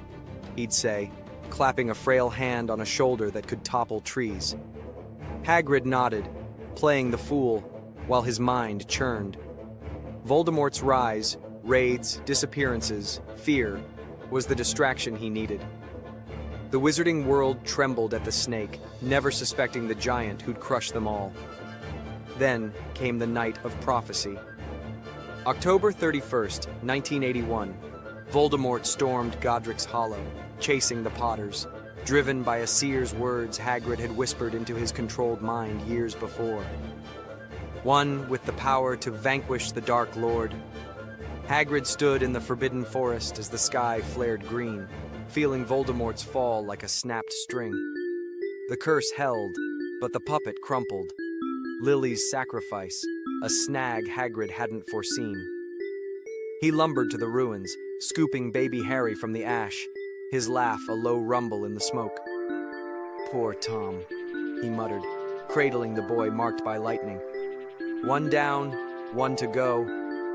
he'd say, clapping a frail hand on a shoulder that could topple trees. Hagrid nodded, playing the fool, while his mind churned. Voldemort's rise, raids, disappearances, fear, was the distraction he needed. The wizarding world trembled at the snake, never suspecting the giant who'd crush them all. Then came the night of prophecy. October 31st, 1981, Voldemort stormed Godric's Hollow, chasing the Potters, driven by a seer's words Hagrid had whispered into his controlled mind years before. One with the power to vanquish the Dark Lord. Hagrid stood in the Forbidden Forest as the sky flared green, feeling Voldemort's fall like a snapped string. The curse held, but the puppet crumpled. Lily's sacrifice, a snag Hagrid hadn't foreseen. He lumbered to the ruins, scooping baby Harry from the ash, his laugh a low rumble in the smoke. "Poor Tom," he muttered, cradling the boy marked by lightning. "One down, one to go,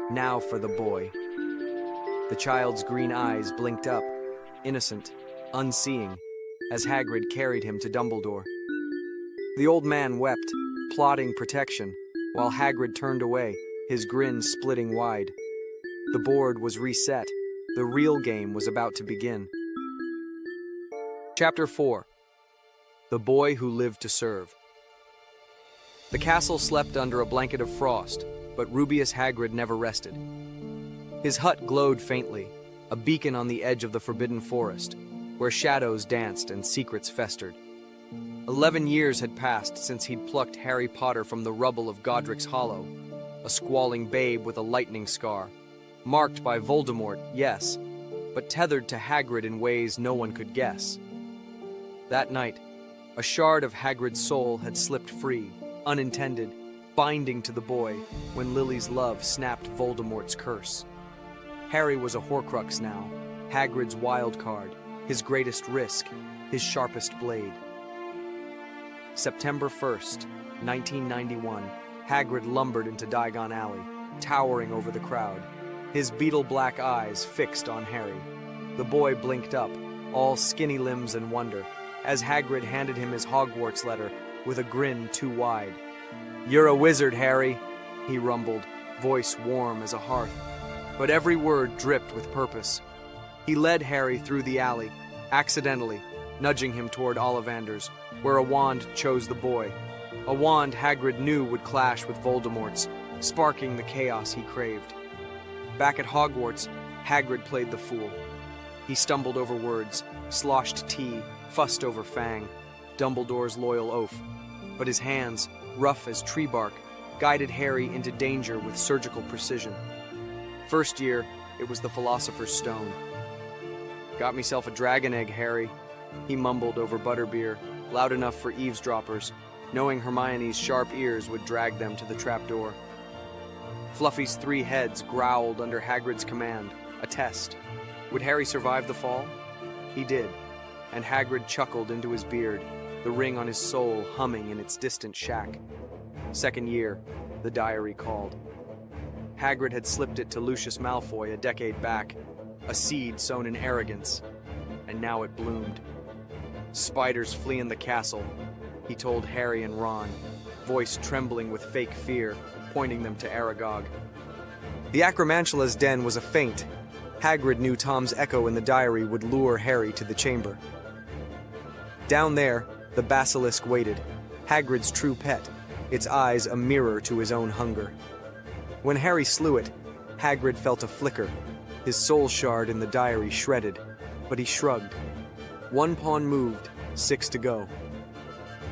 now for the boy." The child's green eyes blinked up, innocent, unseeing, as Hagrid carried him to Dumbledore. The old man wept, plotting protection, while Hagrid turned away, his grin splitting wide. The board was reset. The real game was about to begin. Chapter 4. The Boy Who Lived to Serve. The castle slept under a blanket of frost, but Rubeus Hagrid never rested. His hut glowed faintly, a beacon on the edge of the forbidden forest, where shadows danced and secrets festered. 11 years had passed since he'd plucked Harry Potter from the rubble of Godric's Hollow, a squalling babe with a lightning scar, marked by Voldemort, yes, but tethered to Hagrid in ways no one could guess. That night, a shard of Hagrid's soul had slipped free, unintended, binding to the boy when Lily's love snapped Voldemort's curse. Harry was a Horcrux now, Hagrid's wild card, his greatest risk, his sharpest blade. September 1st, 1991, Hagrid lumbered into Diagon Alley, towering over the crowd, his beetle-black eyes fixed on Harry. The boy blinked up, all skinny limbs and wonder, as Hagrid handed him his Hogwarts letter with a grin too wide. "You're a wizard, Harry," he rumbled, voice warm as a hearth. But every word dripped with purpose. He led Harry through the alley, accidentally, nudging him toward Ollivanders, where a wand chose the boy. A wand Hagrid knew would clash with Voldemort's, sparking the chaos he craved. Back at Hogwarts, Hagrid played the fool. He stumbled over words, sloshed tea, fussed over Fang, Dumbledore's loyal oaf. But his hands, rough as tree bark, guided Harry into danger with surgical precision. First year, it was the Philosopher's Stone. "Got myself a dragon egg, Harry," he mumbled over butterbeer, loud enough for eavesdroppers, knowing Hermione's sharp ears would drag them to the trapdoor. Fluffy's 3 heads growled under Hagrid's command, a test. Would Harry survive the fall? He did, and Hagrid chuckled into his beard, the ring on his soul humming in its distant shack. Second year, the diary called. Hagrid had slipped it to Lucius Malfoy a decade back, a seed sown in arrogance, and now it bloomed. "Spiders flee in the castle," he told Harry and Ron, voice trembling with fake fear, pointing them to Aragog. The Acromantula's den was a feint. Hagrid knew Tom's echo in the diary would lure Harry to the chamber. Down there, the basilisk waited, Hagrid's true pet, its eyes a mirror to his own hunger. When Harry slew it, Hagrid felt a flicker, his soul shard in the diary shredded, but he shrugged. 1 pawn moved, 6 to go.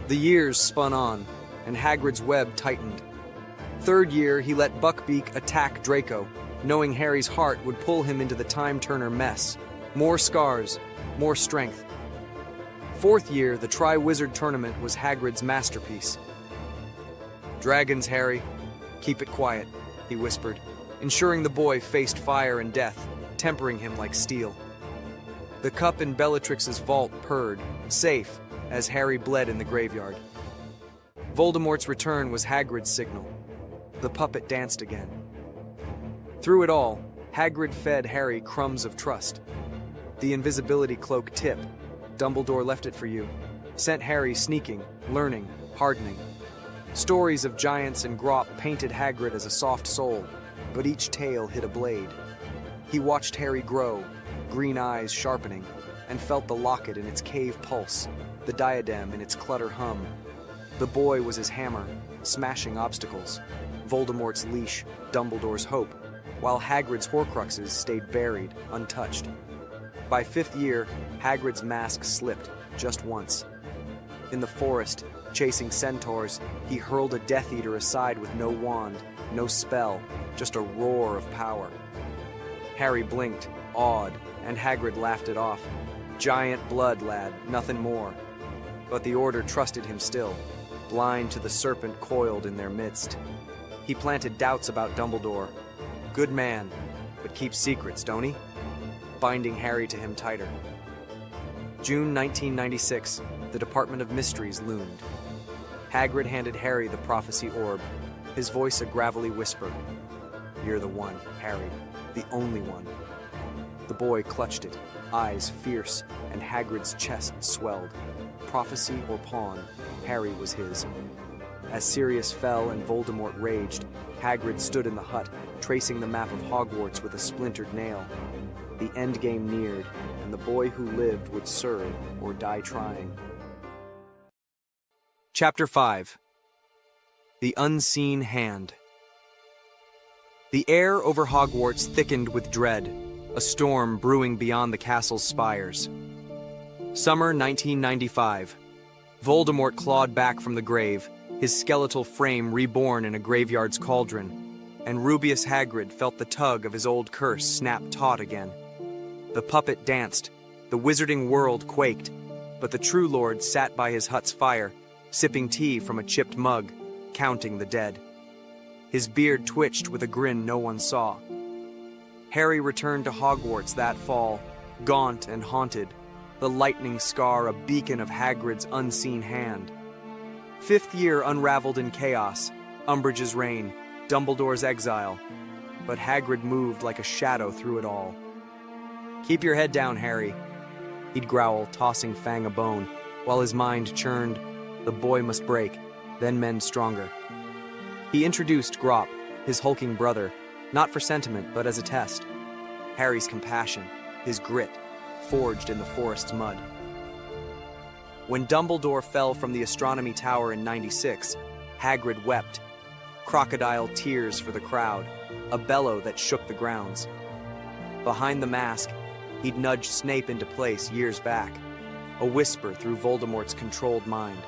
The years spun on, and Hagrid's web tightened. Third year, he let Buckbeak attack Draco, knowing Harry's heart would pull him into the time-turner mess. More scars, more strength. Fourth year, the Tri-Wizard Tournament was Hagrid's masterpiece. "Dragons, Harry. Keep it quiet," he whispered, ensuring the boy faced fire and death, tempering him like steel. The cup in Bellatrix's vault purred, safe, as Harry bled in the graveyard. Voldemort's return was Hagrid's signal. The puppet danced again. Through it all, Hagrid fed Harry crumbs of trust. The invisibility cloak tip, Dumbledore left it for you, sent Harry sneaking, learning, hardening. Stories of giants and Grop painted Hagrid as a soft soul, but each tale hid a blade. He watched Harry grow, green eyes sharpening, and felt the locket in its cave pulse, the diadem in its clutter hum. The boy was his hammer, smashing obstacles, Voldemort's leash, Dumbledore's hope, while Hagrid's Horcruxes stayed buried, untouched. By 5th year, Hagrid's mask slipped, just once. In the forest, chasing centaurs, he hurled a Death Eater aside with no wand, no spell, just a roar of power. Harry blinked, awed, and Hagrid laughed it off. Giant blood, lad, nothing more. But the Order trusted him still, blind to the serpent coiled in their midst. He planted doubts about Dumbledore. Good man, but keeps secrets, don't he? Binding Harry to him tighter. June 1996, the Department of Mysteries loomed. Hagrid handed Harry the prophecy orb, his voice a gravelly whisper. "You're the one, Harry, the only one." The boy clutched it, eyes fierce, and Hagrid's chest swelled. Prophecy or pawn, Harry was his. As Sirius fell and Voldemort raged, Hagrid stood in the hut, tracing the map of Hogwarts with a splintered nail. The endgame neared, and the boy who lived would serve or die trying. Chapter 5. The Unseen Hand. The air over Hogwarts thickened with dread, a storm brewing beyond the castle's spires. Summer 1995. Voldemort clawed back from the grave, his skeletal frame reborn in a graveyard's cauldron, and Rubeus Hagrid felt the tug of his old curse snap taut again. The puppet danced, the wizarding world quaked, but the true lord sat by his hut's fire, sipping tea from a chipped mug, counting the dead. His beard twitched with a grin no one saw. Harry returned to Hogwarts that fall, gaunt and haunted, the lightning scar a beacon of Hagrid's unseen hand. Fifth year unraveled in chaos, Umbridge's reign, Dumbledore's exile, but Hagrid moved like a shadow through it all. "Keep your head down, Harry," he'd growl, tossing Fang a bone, while his mind churned, "The boy must break, then mend stronger." He introduced Grop, his hulking brother, not for sentiment, but as a test. Harry's compassion, his grit, forged in the forest's mud. When Dumbledore fell from the astronomy tower in '96, Hagrid wept. Crocodile tears for the crowd, a bellow that shook the grounds. Behind the mask, he'd nudged Snape into place years back, a whisper through Voldemort's controlled mind.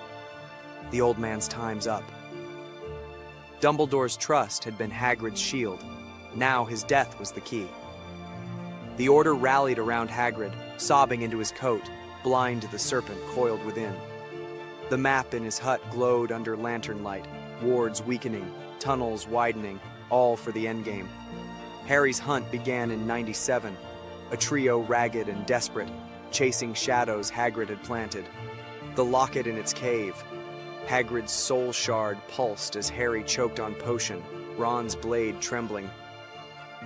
The old man's time's up. Dumbledore's trust had been Hagrid's shield. Now his death was the key. The Order rallied around Hagrid, sobbing into his coat, blind to the serpent coiled within. The map in his hut glowed under lantern light, wards weakening, tunnels widening, all for the endgame. Harry's hunt began in '97, a trio ragged and desperate, chasing shadows Hagrid had planted. The locket in its cave. Hagrid's soul shard pulsed as Harry choked on potion, Ron's blade trembling.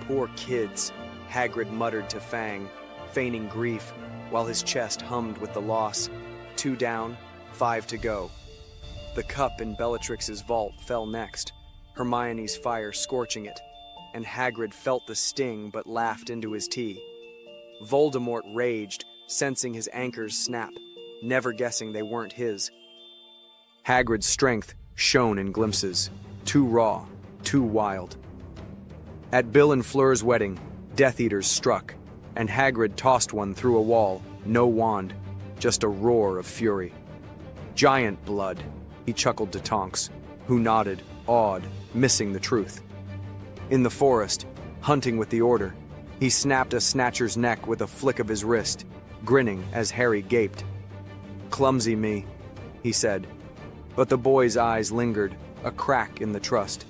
"Poor kids," Hagrid muttered to Fang, feigning grief, while his chest hummed with the loss. 2 down, 5 to go. The cup in Bellatrix's vault fell next, Hermione's fire scorching it, and Hagrid felt the sting but laughed into his tea. Voldemort raged, sensing his anchors snap, never guessing they weren't his. Hagrid's strength shone in glimpses, too raw, too wild. At Bill and Fleur's wedding, Death Eaters struck, and Hagrid tossed one through a wall, no wand, just a roar of fury. "Giant blood," he chuckled to Tonks, who nodded, awed, missing the truth. In the forest, hunting with the Order, he snapped a Snatcher's neck with a flick of his wrist, grinning as Harry gaped. "Clumsy me," he said, but the boy's eyes lingered, a crack in the trust.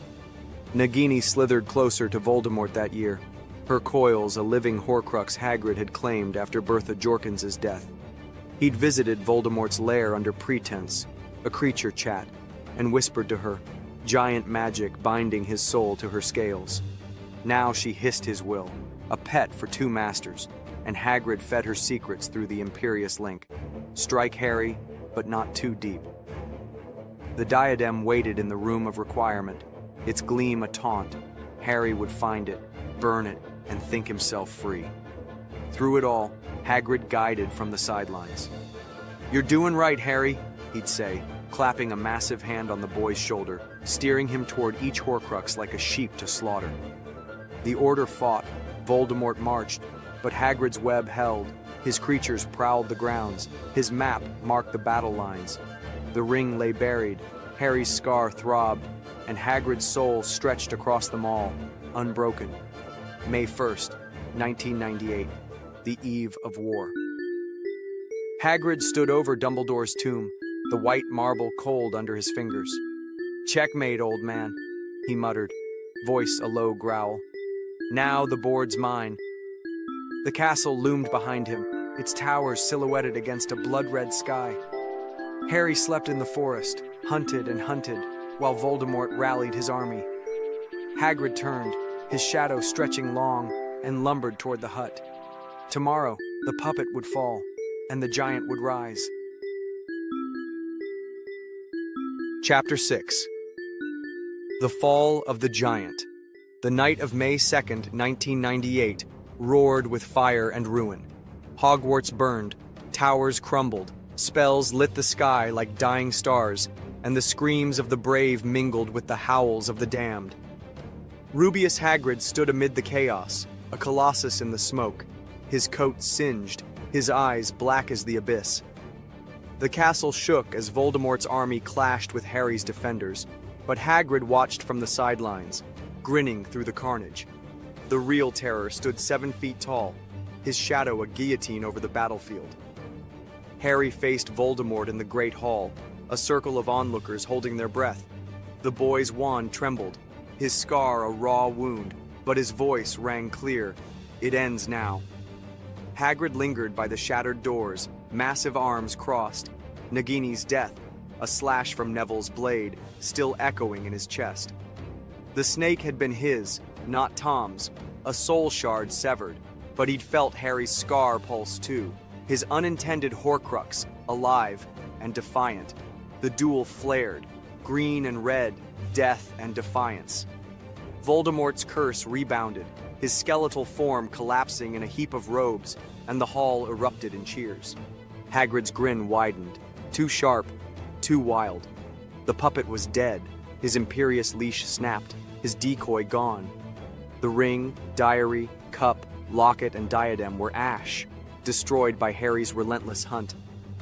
Nagini slithered closer to Voldemort that year, her coils a living Horcrux Hagrid had claimed after Bertha Jorkins's death. He'd visited Voldemort's lair under pretense, a creature chat, and whispered to her, giant magic binding his soul to her scales. Now she hissed his will, a pet for 2 masters, and Hagrid fed her secrets through the imperious link. Strike Harry, but not too deep. The diadem waited in the room of requirement, its gleam a taunt. Harry would find it, burn it, and think himself free. Through it all, Hagrid guided from the sidelines. "You're doing right, Harry," he'd say, clapping a massive hand on the boy's shoulder, steering him toward each Horcrux like a sheep to slaughter. The Order fought, Voldemort marched, but Hagrid's web held. His creatures prowled the grounds, his map marked the battle lines. The ring lay buried, Harry's scar throbbed, and Hagrid's soul stretched across them all, unbroken. May 1st, 1998, the eve of war. Hagrid stood over Dumbledore's tomb, the white marble cold under his fingers. "Checkmate, old man," he muttered, voice a low growl. "Now the board's mine." The castle loomed behind him, its towers silhouetted against a blood-red sky. Harry slept in the forest, hunted and hunted, while Voldemort rallied his army. Hagrid turned, his shadow stretching long, and lumbered toward the hut. Tomorrow, the puppet would fall, and the giant would rise. Chapter 6. The Fall of the Giant. The night of May 2nd, 1998, roared with fire and ruin. Hogwarts burned, towers crumbled, spells lit the sky like dying stars, and the screams of the brave mingled with the howls of the damned. Rubeus Hagrid stood amid the chaos, a colossus in the smoke, his coat singed, his eyes black as the abyss. The castle shook as Voldemort's army clashed with Harry's defenders, but Hagrid watched from the sidelines, grinning through the carnage. The real terror stood 7 feet tall, his shadow a guillotine over the battlefield. Harry faced Voldemort in the Great Hall, a circle of onlookers holding their breath. The boy's wand trembled, his scar a raw wound, but his voice rang clear. It ends now. Hagrid lingered by the shattered doors, massive arms crossed. Nagini's death, a slash from Neville's blade, still echoing in his chest. The snake had been his, not Tom's, a soul shard severed, but he'd felt Harry's scar pulse too, his unintended Horcrux, alive and defiant. The duel flared, green and red, death and defiance. Voldemort's curse rebounded, his skeletal form collapsing in a heap of robes, and the hall erupted in cheers. Hagrid's grin widened, too sharp, too wild. The puppet was dead, his imperious leash snapped, his decoy gone. The ring, diary, cup, locket, and diadem were ash, destroyed by Harry's relentless hunt.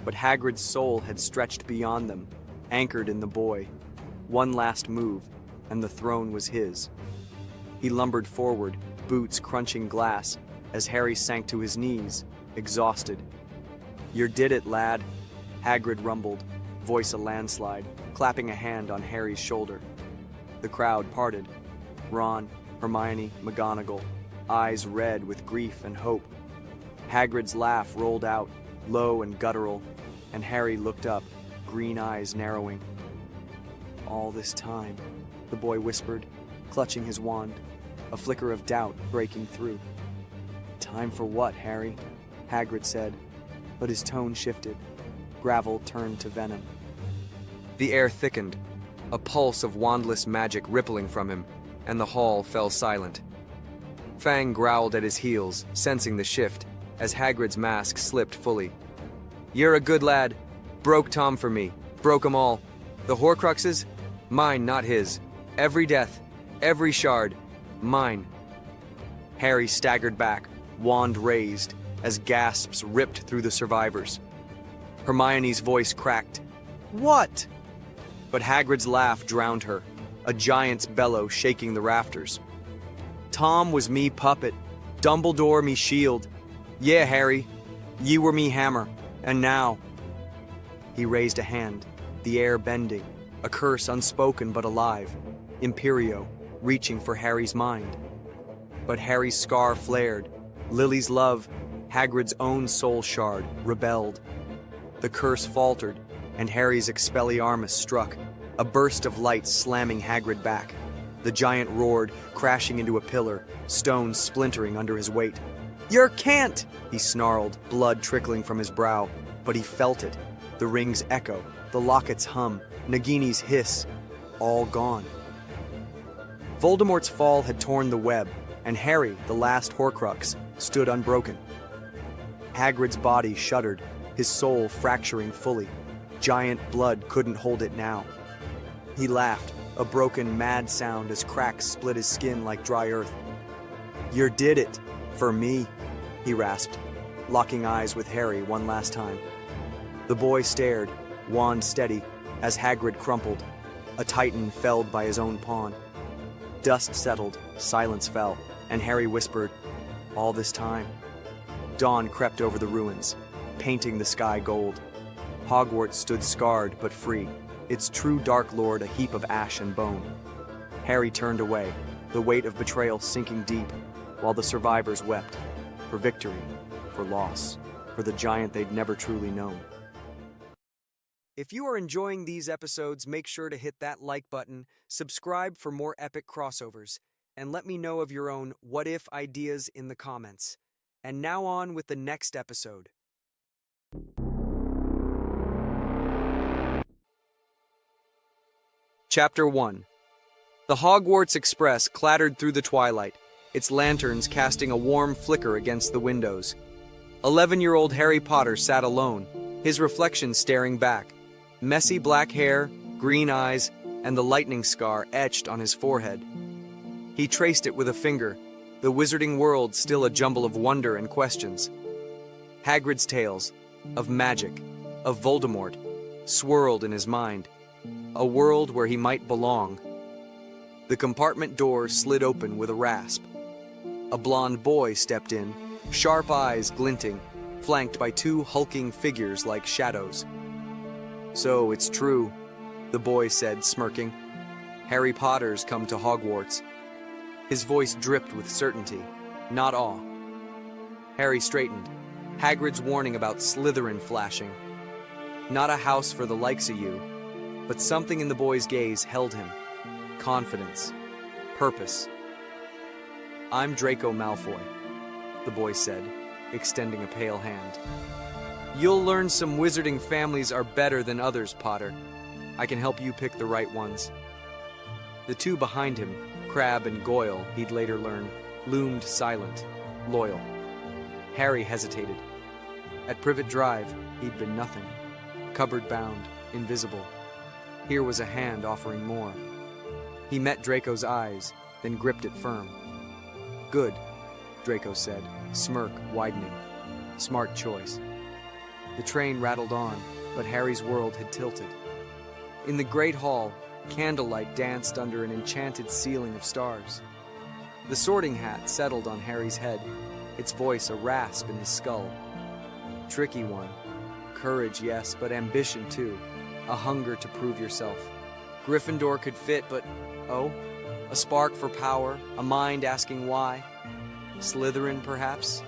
But Hagrid's soul had stretched beyond them, anchored in the boy. One last move, and the throne was his. He lumbered forward, boots crunching glass, as Harry sank to his knees, exhausted. "You did it, lad," Hagrid rumbled, voice a landslide, clapping a hand on Harry's shoulder. The crowd parted. Ron, Hermione, McGonagall, eyes red with grief and hope. Hagrid's laugh rolled out, low and guttural, and Harry looked up, green eyes narrowing. "All this time," the boy whispered, clutching his wand, a flicker of doubt breaking through. "Time for what, Harry?" Hagrid said, but his tone shifted. Gravel turned to venom. The air thickened, a pulse of wandless magic rippling from him, and the hall fell silent. Fang growled at his heels, sensing the shift, as Hagrid's mask slipped fully. "You're a good lad. Broke Tom for me. Broke 'em all. The Horcruxes? Mine, not his. Every death, every shard, mine." Harry staggered back, wand raised, as gasps ripped through the survivors. Hermione's voice cracked. "What?" But Hagrid's laugh drowned her, a giant's bellow shaking the rafters. "Tom was me puppet, Dumbledore me shield. Yeah, Harry, ye were me hammer, and now..." He raised a hand, the air bending, a curse unspoken but alive, Imperio, reaching for Harry's mind. But Harry's scar flared, Lily's love, Hagrid's own soul shard, rebelled. The curse faltered, and Harry's Expelliarmus struck, a burst of light slamming Hagrid back. The giant roared, crashing into a pillar, stones splintering under his weight. "You can't!" he snarled, blood trickling from his brow, but he felt it. The ring's echo, the locket's hum, Nagini's hiss, all gone. Voldemort's fall had torn the web, and Harry, the last Horcrux, stood unbroken. Hagrid's body shuddered, his soul fracturing fully. Giant blood couldn't hold it now. He laughed, a broken, mad sound as cracks split his skin like dry earth. "You did it, for me," he rasped, locking eyes with Harry one last time. The boy stared, wand steady, as Hagrid crumpled, a titan felled by his own pawn. Dust settled, silence fell, and Harry whispered, "All this time." Dawn crept over the ruins, painting the sky gold. Hogwarts stood scarred but free, its true Dark Lord a heap of ash and bone. Harry turned away, the weight of betrayal sinking deep, while the survivors wept, for victory, for loss, for the giant they'd never truly known. If you are enjoying these episodes, make sure to hit that like button, subscribe for more epic crossovers, and let me know of your own what-if ideas in the comments. And now on with the next episode. Chapter 1. The Hogwarts Express clattered through the twilight, its lanterns casting a warm flicker against the windows. 11-year-old Harry Potter sat alone, his reflection staring back. Messy black hair, green eyes, and the lightning scar etched on his forehead. He traced it with a finger, the wizarding world still a jumble of wonder and questions. Hagrid's tales, of magic, of Voldemort, swirled in his mind. A world where he might belong. The compartment door slid open with a rasp. A blond boy stepped in, sharp eyes glinting, flanked by two hulking figures like shadows. "So it's true," the boy said, smirking. "Harry Potter's come to Hogwarts." His voice dripped with certainty, not awe. Harry straightened, Hagrid's warning about Slytherin flashing. Not a house for the likes of you, but something in the boy's gaze held him. Confidence. Purpose. "I'm Draco Malfoy," the boy said, extending a pale hand. "You'll learn some wizarding families are better than others, Potter. I can help you pick the right ones." The two behind him, Crabbe and Goyle, he'd later learn, loomed silent, loyal. Harry hesitated. At Privet Drive, he'd been nothing. Cupboard-bound, invisible. Here was a hand offering more. He met Draco's eyes, then gripped it firm. "Good," Draco said, smirk widening. "Smart choice." The train rattled on, but Harry's world had tilted. In the great hall, candlelight danced under an enchanted ceiling of stars. The sorting hat settled on Harry's head, its voice a rasp in his skull. Tricky one. Courage, yes, but ambition too. A hunger to prove yourself. Gryffindor could fit, but, oh, a spark for power, a mind asking why. Slytherin, perhaps?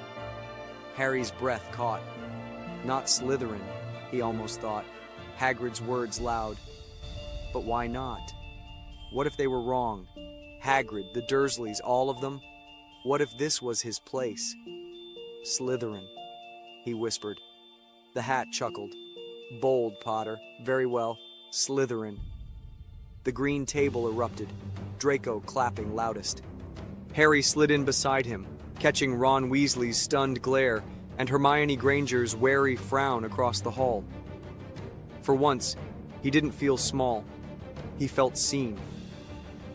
Harry's breath caught. Not Slytherin, he almost thought, Hagrid's words loud. But why not? What if they were wrong? Hagrid, the Dursleys, all of them? What if this was his place? Slytherin, he whispered. The hat chuckled. Bold, Potter. Very well. Slytherin. The green table erupted, Draco clapping loudest. Harry slid in beside him, catching Ron Weasley's stunned glare and Hermione Granger's wary frown across the hall. For once, he didn't feel small. He felt seen.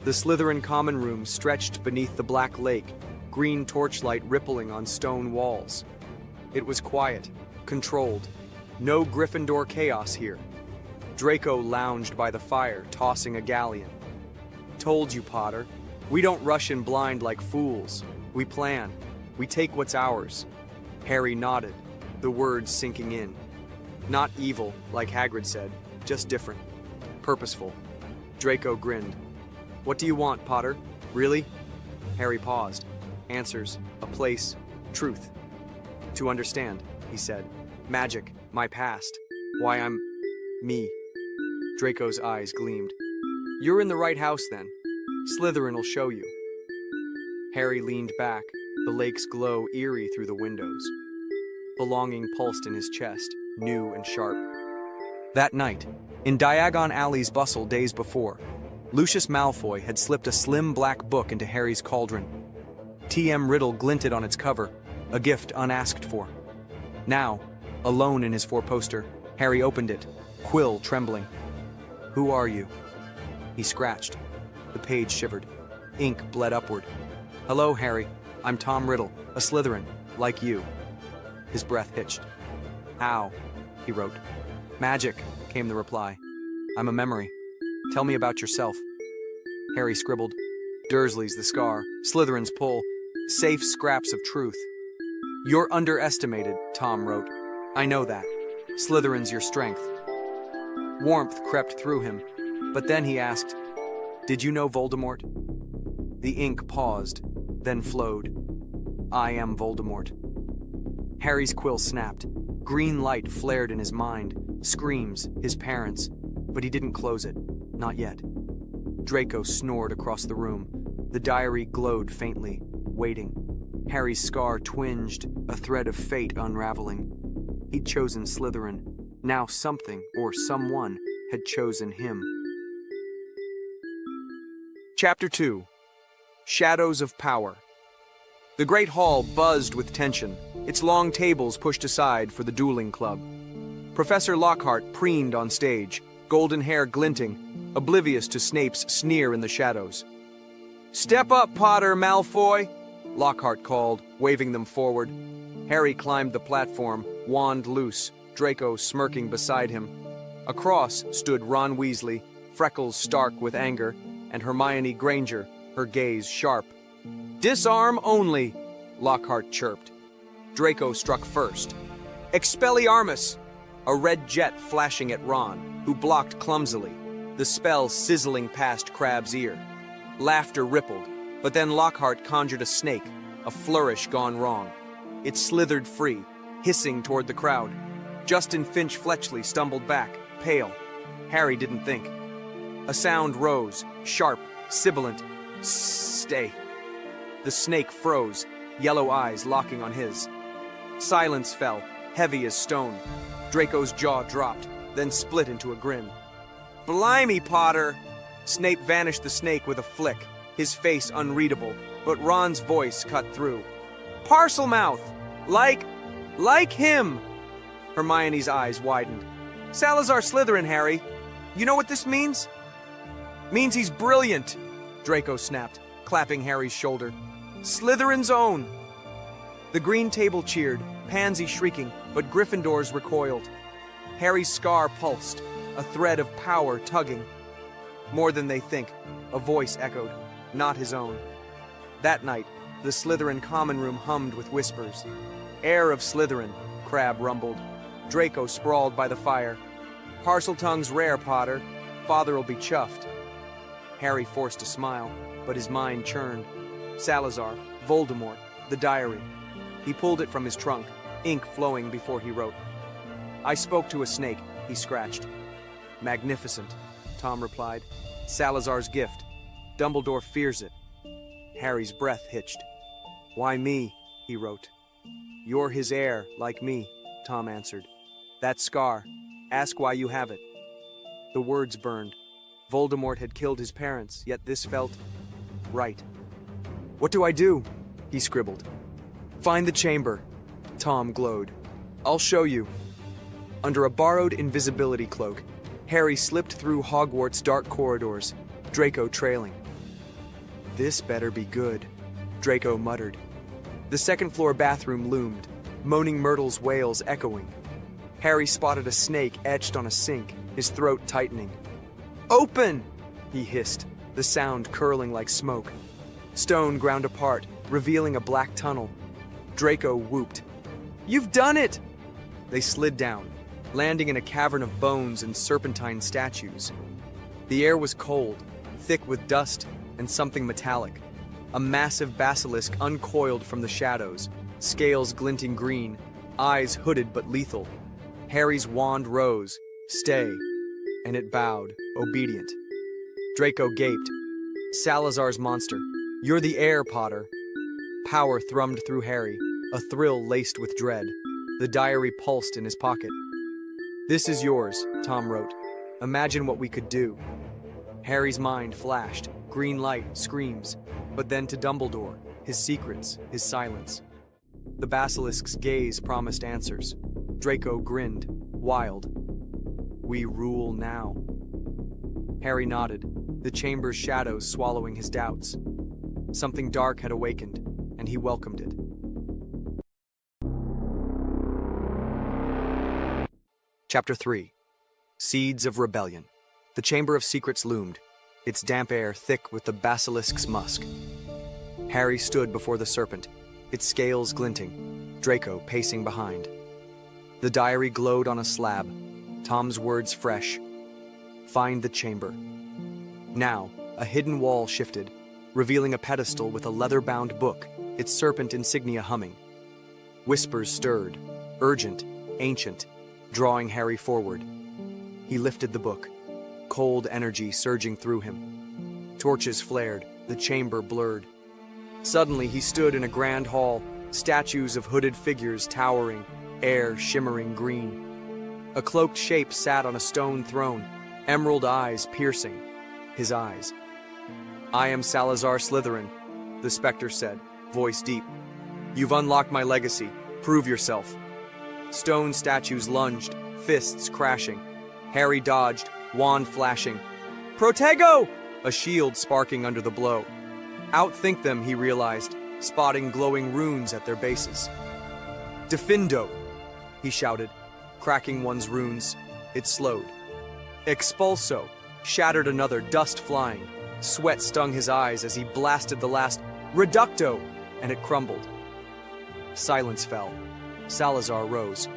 The Slytherin common room stretched beneath the black lake, green torchlight rippling on stone walls. It was quiet, controlled. No Gryffindor chaos here. Draco lounged by the fire, tossing a galleon. Told you, Potter. We don't rush in blind like fools. We plan. We take what's ours. Harry nodded, the words sinking in. Not evil, like Hagrid said, just different. Purposeful. Draco grinned. What do you want, Potter? Really? Harry paused. Answers, a place, truth. To understand, he said. Magic, my past. Why I'm me. Draco's eyes gleamed. You're in the right house then. Slytherin will show you. Harry leaned back, the lake's glow eerie through the windows. Belonging pulsed in his chest, new and sharp. That night, in Diagon Alley's bustle days before, Lucius Malfoy had slipped a slim black book into Harry's cauldron. T.M. Riddle glinted on its cover, a gift unasked for. Now, alone in his four-poster, Harry opened it, quill trembling. Who are you? He scratched. The page shivered. Ink bled upward. Hello, Harry. I'm Tom Riddle, a Slytherin, like you. His breath hitched. How? He wrote. Magic, came the reply. I'm a memory. Tell me about yourself. Harry scribbled. Dursley's the scar, Slytherin's pull, safe scraps of truth. You're underestimated, Tom wrote. I know that. Slytherin's your strength. Warmth crept through him, but then he asked, Did you know Voldemort? The ink paused, then flowed. I am Voldemort. Harry's quill snapped. Green light flared in his mind, screams, his parents, but he didn't close it, not yet. Draco snored across the room. The diary glowed faintly, waiting. Harry's scar twinged, a thread of fate unraveling. He'd chosen Slytherin. Now something, or someone, had chosen him. Chapter 2. Shadows of Power. The great hall buzzed with tension, its long tables pushed aside for the dueling club. Professor Lockhart preened on stage, golden hair glinting, oblivious to Snape's sneer in the shadows. "Step up, Potter, Malfoy!" Lockhart called, waving them forward. Harry climbed the platform, wand loose, Draco smirking beside him. Across stood Ron Weasley, freckles stark with anger, and Hermione Granger, her gaze sharp. "Disarm only," Lockhart chirped. Draco struck first. "Expelliarmus!" A red jet flashing at Ron, who blocked clumsily, the spell sizzling past Crabbe's ear. Laughter rippled, but then Lockhart conjured a snake, a flourish gone wrong. It slithered free, hissing toward the crowd. Justin Finch Fletchley stumbled back, pale. Harry didn't think. A sound rose, sharp, sibilant. "Stay." The snake froze, yellow eyes locking on his. Silence fell, heavy as stone. Draco's jaw dropped, then split into a grin. "Blimey, Potter!" Snape vanished the snake with a flick, his face unreadable, but Ron's voice cut through. "Parselmouth! Like him!" Hermione's eyes widened. "Salazar Slytherin, Harry. You know what this means?" "Means he's brilliant," Draco snapped, clapping Harry's shoulder. "Slytherin's own." The green table cheered, Pansy shrieking, but Gryffindors recoiled. Harry's scar pulsed, a thread of power tugging. "More than they think," a voice echoed, not his own. That night, the Slytherin common room hummed with whispers. "Heir of Slytherin," Crabbe rumbled. Draco sprawled by the fire. "Parseltongue's rare, Potter. Father'll be chuffed." Harry forced a smile, but his mind churned. Salazar, Voldemort, the diary. He pulled it from his trunk, ink flowing before he wrote. "I spoke to a snake," he scratched. "Magnificent," Tom replied. "Salazar's gift. Dumbledore fears it." Harry's breath hitched. "Why me?" he wrote. "You're his heir, like me," Tom answered. "That scar. Ask why you have it." The words burned. Voldemort had killed his parents, yet this felt right. "What do I do?" he scribbled. "Find the chamber," Tom glowed. "I'll show you." Under a borrowed invisibility cloak, Harry slipped through Hogwarts' dark corridors, Draco trailing. "This better be good," Draco muttered. The second-floor bathroom loomed, moaning Myrtle's wails echoing. Harry spotted a snake etched on a sink, his throat tightening. "Open!" he hissed, the sound curling like smoke. Stone ground apart, revealing a black tunnel. Draco whooped. "You've done it!" They slid down, landing in a cavern of bones and serpentine statues. The air was cold, thick with dust and something metallic. A massive basilisk uncoiled from the shadows, scales glinting green, eyes hooded but lethal. Harry's wand rose, "Stay," and it bowed, obedient. Draco gaped. "Salazar's monster. You're the heir, Potter." Power thrummed through Harry, a thrill laced with dread. The diary pulsed in his pocket. "This is yours," Tom wrote. "Imagine what we could do." Harry's mind flashed, green light, screams, but then to Dumbledore, his secrets, his silence. The basilisk's gaze promised answers. Draco grinned, wild. "We rule now." Harry nodded, the chamber's shadows swallowing his doubts. Something dark had awakened, and he welcomed it. Chapter 3. Seeds of Rebellion. The Chamber of Secrets loomed, its damp air thick with the basilisk's musk. Harry stood before the serpent, its scales glinting, Draco pacing behind. The diary glowed on a slab, Tom's words fresh. "Find the chamber." Now, a hidden wall shifted, revealing a pedestal with a leather-bound book, its serpent insignia humming. Whispers stirred, urgent, ancient, drawing Harry forward. He lifted the book, cold energy surging through him. Torches flared, the chamber blurred. Suddenly he stood in a grand hall, statues of hooded figures towering, air shimmering green. A cloaked shape sat on a stone throne, emerald eyes piercing. His eyes. I am Salazar Slytherin, the Spectre said, voice deep. You've unlocked my legacy. Prove yourself. Stone statues lunged, fists crashing. Harry dodged, wand flashing. Protego! A shield sparking under the blow. Outthink them, he realized, spotting glowing runes at their bases. Defindo, he shouted, cracking one's runes. It slowed. Expulso, shattered another, dust flying. Sweat stung his eyes as he blasted the last Reducto, and it crumbled. Silence fell. Salazar rose.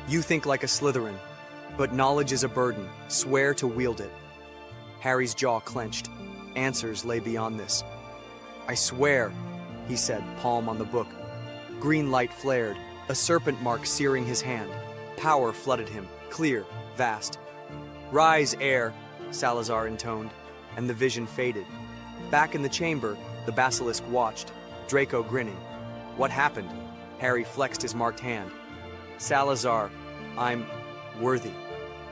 You think like a Slytherin, but knowledge is a burden. Swear to wield it. Harry's jaw clenched. Answers lay beyond this. I swear, he said, palm on the book. Green light flared, a serpent mark searing his hand. Power flooded him, clear, vast. Rise, air, Salazar intoned, and the vision faded. Back in the chamber, the basilisk watched, Draco grinning. What happened? Harry flexed his marked hand. Salazar, I'm worthy.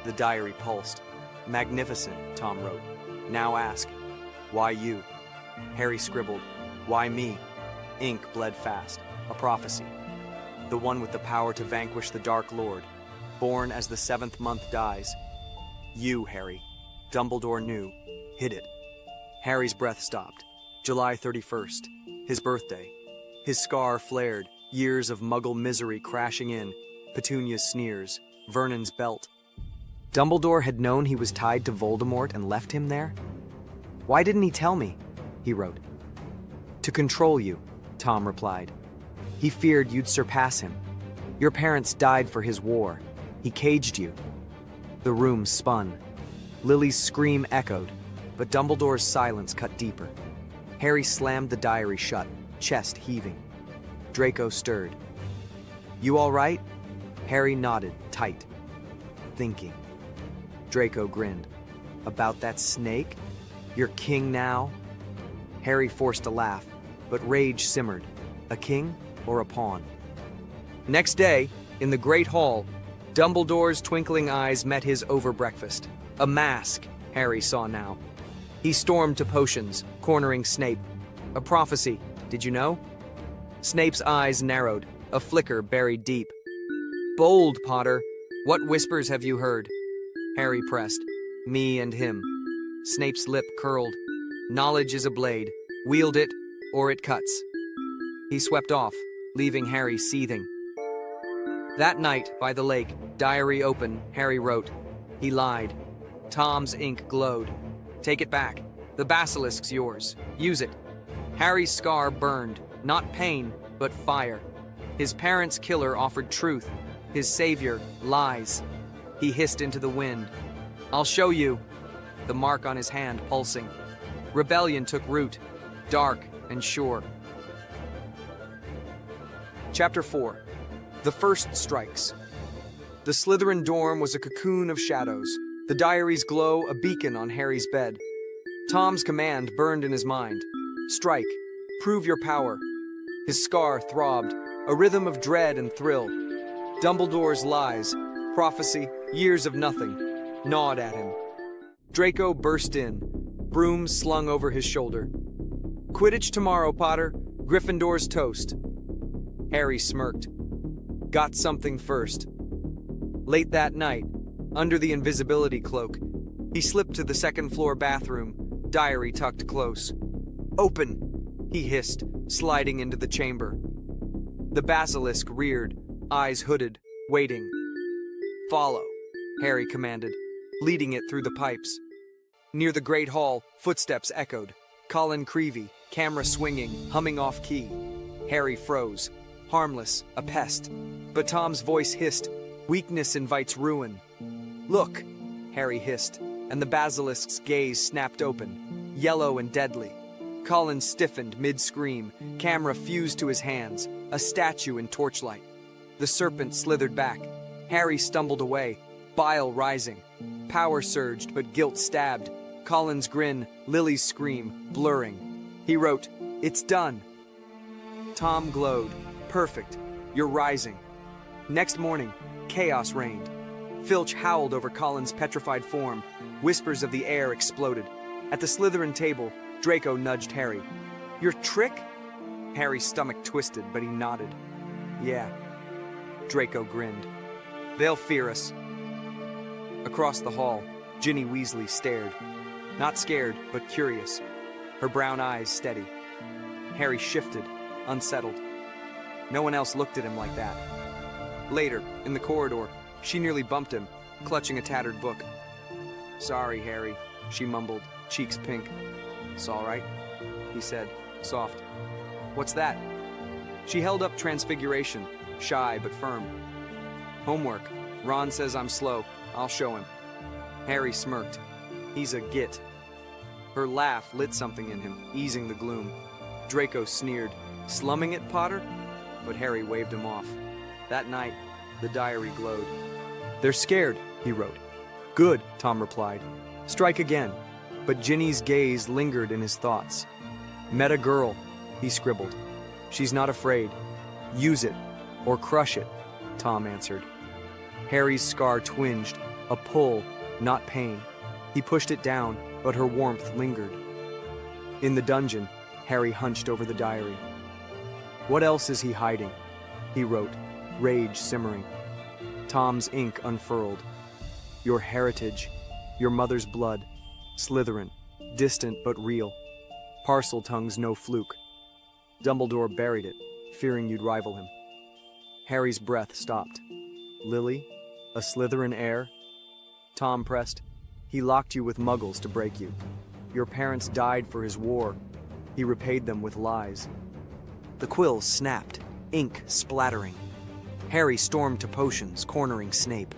The diary pulsed. Magnificent, Tom wrote. Now ask, why you? Harry scribbled, why me? Ink bled fast. A prophecy. The one with the power to vanquish the Dark Lord. Born as the 7th month dies. You, Harry. Dumbledore knew. Hid it. Harry's breath stopped. July 31st. His birthday. His scar flared. Years of muggle misery crashing in. Petunia's sneers. Vernon's belt. Dumbledore had known he was tied to Voldemort and left him there? Why didn't he tell me? He wrote. To control you, Tom replied. He feared you'd surpass him. Your parents died for his war. He caged you. The room spun. Lily's scream echoed, but Dumbledore's silence cut deeper. Harry slammed the diary shut, chest heaving. Draco stirred. You all right? Harry nodded, tight. Thinking. Draco grinned. About that snake? You're king now? Harry forced a laugh, but rage simmered. A king or a pawn? Next day, in the Great Hall, Dumbledore's twinkling eyes met his over breakfast. A mask, Harry saw now. He stormed to potions, cornering Snape. A prophecy, did you know? Snape's eyes narrowed, a flicker buried deep. Bold, Potter. What whispers have you heard? Harry pressed. Me and him. Snape's lip curled. Knowledge is a blade. Wield it, or it cuts. He swept off, leaving Harry seething. That night, by the lake, diary open, Harry wrote. He lied. Tom's ink glowed. Take it back. The basilisk's yours. Use it. Harry's scar burned, not pain, but fire. His parents' killer offered truth. His savior, lies. He hissed into the wind. I'll show you. The mark on his hand pulsing. Rebellion took root, dark and sure. Chapter 4. The First Strikes. The Slytherin dorm was a cocoon of shadows, the diary's glow a beacon on Harry's bed. Tom's command burned in his mind. Strike. Prove your power. His scar throbbed, a rhythm of dread and thrill. Dumbledore's lies, prophecy, years of nothing, gnawed at him. Draco burst in, broom slung over his shoulder. Quidditch tomorrow, Potter. Gryffindor's toast. Harry smirked. Got something first. Late that night, under the invisibility cloak, he slipped to the second-floor bathroom, diary tucked close. Open, he hissed, sliding into the chamber. The basilisk reared, eyes hooded, waiting. Follow, Harry commanded, leading it through the pipes. Near the Great Hall, footsteps echoed. Colin Creevey, camera swinging, humming off-key. Harry froze. Harmless, a pest. But Tom's voice hissed, weakness invites ruin. Look, Harry hissed, and the basilisk's gaze snapped open, yellow and deadly. Colin stiffened mid-scream, camera fused to his hands, a statue in torchlight. The serpent slithered back. Harry stumbled away, bile rising. Power surged, but guilt stabbed. Colin's grin, Lily's scream, blurring. He wrote, "It's done." Tom glowed. Perfect. You're rising. Next morning, chaos reigned. Filch howled over Colin's petrified form. Whispers of the air exploded. At the Slytherin table, Draco nudged Harry. Your trick? Harry's stomach twisted, but he nodded. Yeah. Draco grinned. They'll fear us. Across the hall, Ginny Weasley stared. Not scared, but curious. Her brown eyes steady. Harry shifted, unsettled. No one else looked at him like that. Later, in the corridor, she nearly bumped him, clutching a tattered book. Sorry, Harry, she mumbled, cheeks pink. It's all right, he said, soft. What's that? She held up Transfiguration, shy but firm. Homework. Ron says I'm slow. I'll show him. Harry smirked. He's a git. Her laugh lit something in him, easing the gloom. Draco sneered. Slumming it, Potter? But Harry waved him off. That night, the diary glowed. They're scared, he wrote. Good, Tom replied. Strike again. But Ginny's gaze lingered in his thoughts. Met a girl, he scribbled. She's not afraid. Use it, or crush it, Tom answered. Harry's scar twinged, a pull, not pain. He pushed it down, but her warmth lingered. In the dungeon, Harry hunched over the diary. What else is he hiding? He wrote, rage simmering. Tom's ink unfurled. Your heritage, your mother's blood, Slytherin, distant but real. Parseltongue's no fluke. Dumbledore buried it, fearing you'd rival him. Harry's breath stopped. Lily? A Slytherin heir? Tom pressed. He locked you with muggles to break you. Your parents died for his war. He repaid them with lies. The quills snapped, ink splattering. Harry stormed to potions, cornering Snape.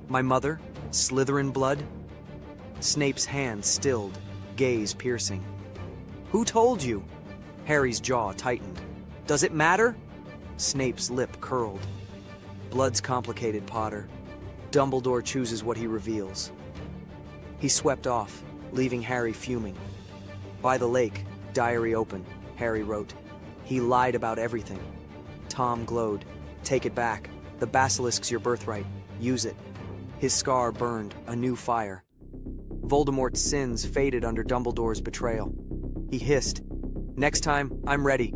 My mother? Slytherin blood? Snape's hand stilled, gaze piercing. Who told you? Harry's jaw tightened. Does it matter? Snape's lip curled. Blood's complicated, Potter. Dumbledore chooses what he reveals. He swept off, leaving Harry fuming. By the lake, diary open, Harry wrote. He lied about everything. Tom glowed. Take it back. The basilisk's your birthright. Use it. His scar burned, a new fire. Voldemort's sins faded under Dumbledore's betrayal. He hissed, Next time, I'm ready.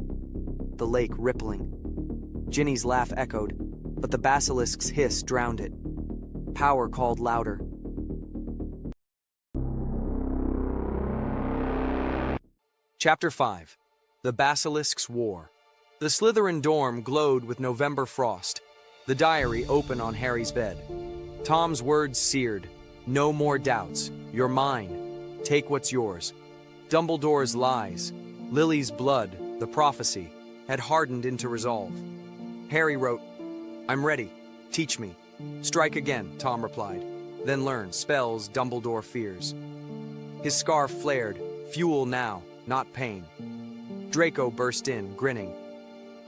The lake rippling. Ginny's laugh echoed, but the basilisk's hiss drowned it. Power called louder. Chapter 5. The Basilisk's War. The Slytherin dorm glowed with November frost. The diary open on Harry's bed. Tom's words seared. No more doubts. You're mine. Take what's yours. Dumbledore's lies, Lily's blood, the prophecy, had hardened into resolve. Harry wrote, I'm ready. Teach me. Strike again, Tom replied. Then learn spells Dumbledore fears. His scarf flared. Fuel now, not pain. Draco burst in, grinning.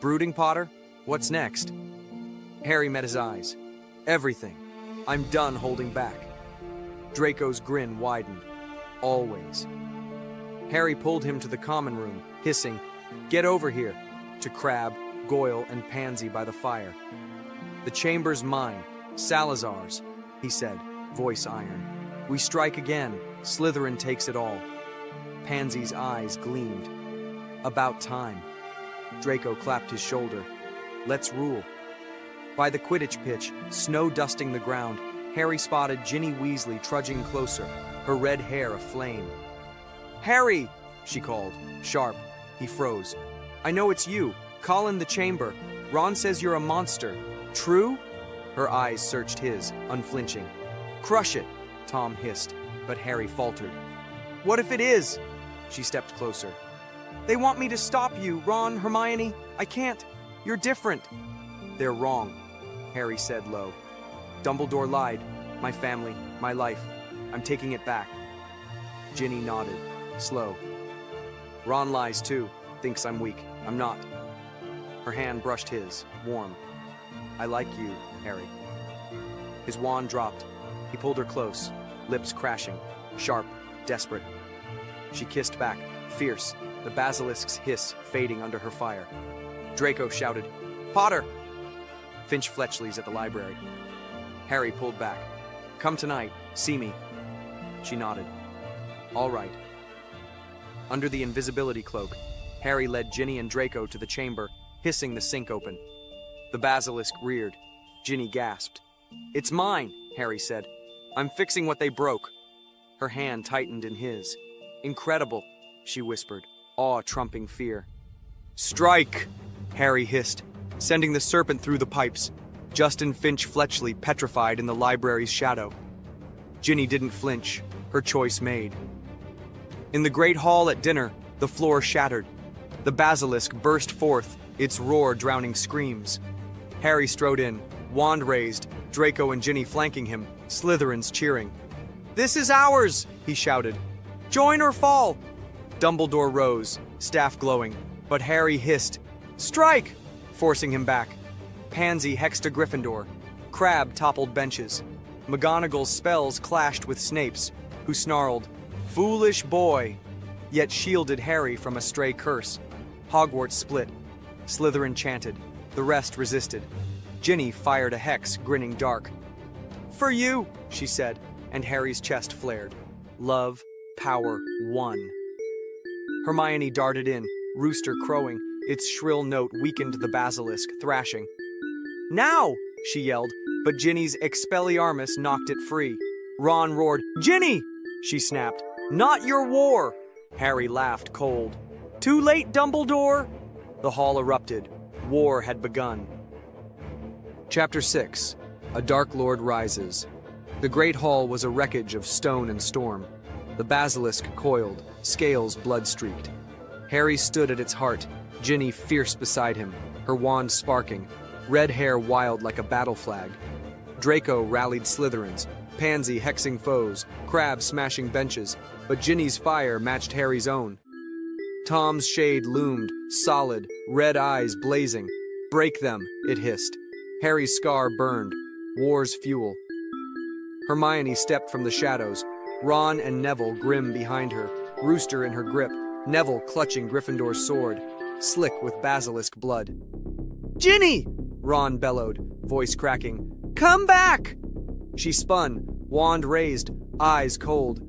Brooding, Potter? What's next? Harry met his eyes. Everything. I'm done holding back. Draco's grin widened. Always. Harry pulled him to the common room, hissing, Get over here, to Crabbe, Goyle, and Pansy by the fire. The chamber's mine, Salazar's, he said, voice iron. We strike again. Slytherin takes it all. Pansy's eyes gleamed. About time. Draco clapped his shoulder. Let's rule. By the Quidditch pitch, snow dusting the ground, Harry spotted Ginny Weasley trudging closer, her red hair aflame. Harry! She called, sharp. He froze. I know it's you. Call in the chamber. Ron says you're a monster. True? Her eyes searched his, unflinching. Crush it, Tom hissed, but Harry faltered. What if it is? She stepped closer. They want me to stop you, Ron, Hermione. I can't. You're different. They're wrong, Harry said low. Dumbledore lied. My family, my life. I'm taking it back. Ginny nodded, slow. Ron lies too, thinks I'm weak. I'm not. Her hand brushed his, warm. I like you, Harry. His wand dropped. He pulled her close, lips crashing, sharp, desperate. She kissed back, fierce, the basilisk's hiss fading under her fire. Draco shouted, Potter! Finch Fletchley's at the library. Harry pulled back. Come tonight, see me. She nodded. All right. Under the invisibility cloak, Harry led Ginny and Draco to the chamber, hissing the sink open. The basilisk reared. Ginny gasped. "It's mine," Harry said. "I'm fixing what they broke." Her hand tightened in his. "Incredible," she whispered, awe trumping fear. "Strike!" Harry hissed, sending the serpent through the pipes. Justin Finch Fletchley petrified in the library's shadow. Ginny didn't flinch, her choice made. In the great hall at dinner, the floor shattered. The basilisk burst forth, its roar drowning screams. Harry strode in, wand raised, Draco and Ginny flanking him, Slytherins cheering. "This is ours!" he shouted. "Join or fall!" Dumbledore rose, staff glowing, but Harry hissed, "Strike!" forcing him back. Pansy hexed a Gryffindor. Crabbe toppled benches. McGonagall's spells clashed with Snape's, who snarled, "Foolish boy!" yet shielded Harry from a stray curse. Hogwarts split. Slytherin chanted. The rest resisted. Ginny fired a hex, grinning dark. "For you," she said, and Harry's chest flared. Love, power, won. Hermione darted in, rooster crowing. Its shrill note weakened the basilisk, thrashing. "Now!" she yelled, but Ginny's Expelliarmus knocked it free. Ron roared, "Ginny!" she snapped. "Not your war!" Harry laughed cold. "Too late, Dumbledore!" The hall erupted. War had begun. Chapter 6. A Dark Lord Rises. The Great Hall was a wreckage of stone and storm. The basilisk coiled, scales blood-streaked. Harry stood at its heart, Ginny fierce beside him, her wand sparking, red hair wild like a battle flag. Draco rallied Slytherins, Pansy hexing foes, Crabbe smashing benches, but Ginny's fire matched Harry's own. Tom's shade loomed, solid, red eyes blazing. "Break them," it hissed. Harry's scar burned, war's fuel. Hermione stepped from the shadows, Ron and Neville grim behind her, Rooster in her grip, Neville clutching Gryffindor's sword, slick with basilisk blood. "Ginny!" Ron bellowed, voice cracking. "Come back!" She spun, wand raised, eyes cold.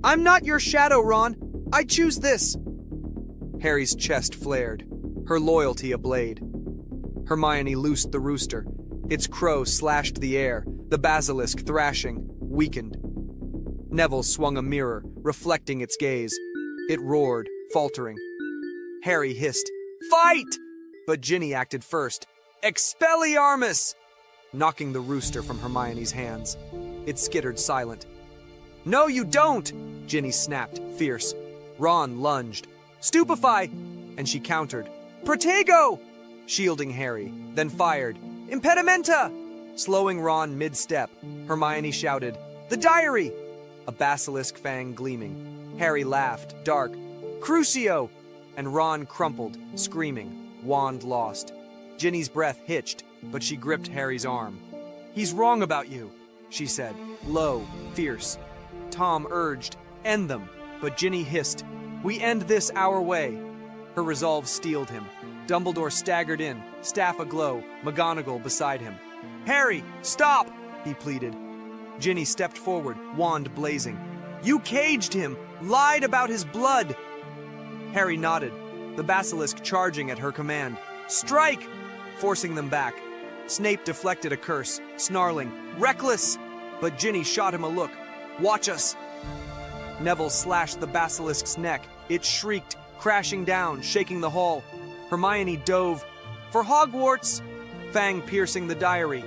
"I'm not your shadow, Ron. I choose this." Harry's chest flared, her loyalty ablade. Hermione loosed the rooster. Its crow slashed the air, the basilisk thrashing, weakened. Neville swung a mirror, reflecting its gaze. It roared, faltering. Harry hissed, "Fight!" But Ginny acted first. "Expelliarmus!" knocking the rooster from Hermione's hands. It skittered silent. "No, you don't!" Ginny snapped, fierce. Ron lunged. "Stupefy!" And she countered. "Protego!" shielding Harry, then fired. "Impedimenta!" Slowing Ron mid-step, Hermione shouted, "The diary!" A basilisk fang gleaming. Harry laughed, dark. "Crucio!" And Ron crumpled, screaming, wand lost. Ginny's breath hitched, but she gripped Harry's arm. "He's wrong about you," she said, low, fierce. Tom urged, "End them," but Ginny hissed, "We end this our way." Her resolve steeled him. Dumbledore staggered in, staff aglow, McGonagall beside him. "Harry, stop!" he pleaded. Ginny stepped forward, wand blazing. "You caged him, lied about his blood!" Harry nodded, the basilisk charging at her command. "Strike!" forcing them back. Snape deflected a curse, snarling, "Reckless!" But Ginny shot him a look. "Watch us!" Neville slashed the basilisk's neck. It shrieked, crashing down, shaking the hall. Hermione dove. "For Hogwarts!" Fang piercing the diary.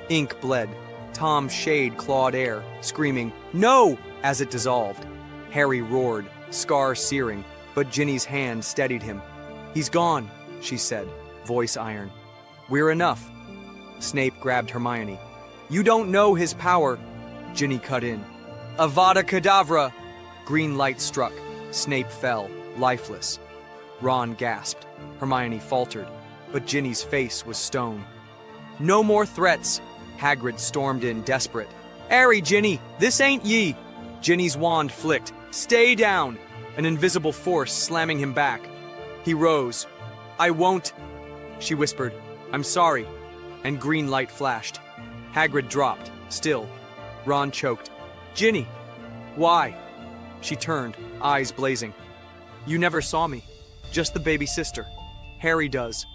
Ink bled. Tom's shade clawed air, screaming, "No!" as it dissolved. Harry roared, scar searing, but Ginny's hand steadied him. "He's gone," she said, voice iron. "We're enough." Snape grabbed Hermione. "You don't know his power." Ginny cut in. "Avada Kedavra!" Green light struck. Snape fell, lifeless. Ron gasped. Hermione faltered, but Ginny's face was stone. "No more threats!" Hagrid stormed in, desperate. "Airy, Ginny! This ain't ye!" Ginny's wand flicked. "Stay down!" An invisible force slamming him back. He rose. "I won't," she whispered. "I'm sorry." And green light flashed. Hagrid dropped, still. Ron choked. "Ginny!" "Why?" She turned, eyes blazing. You never saw me, just the baby sister. Harry does.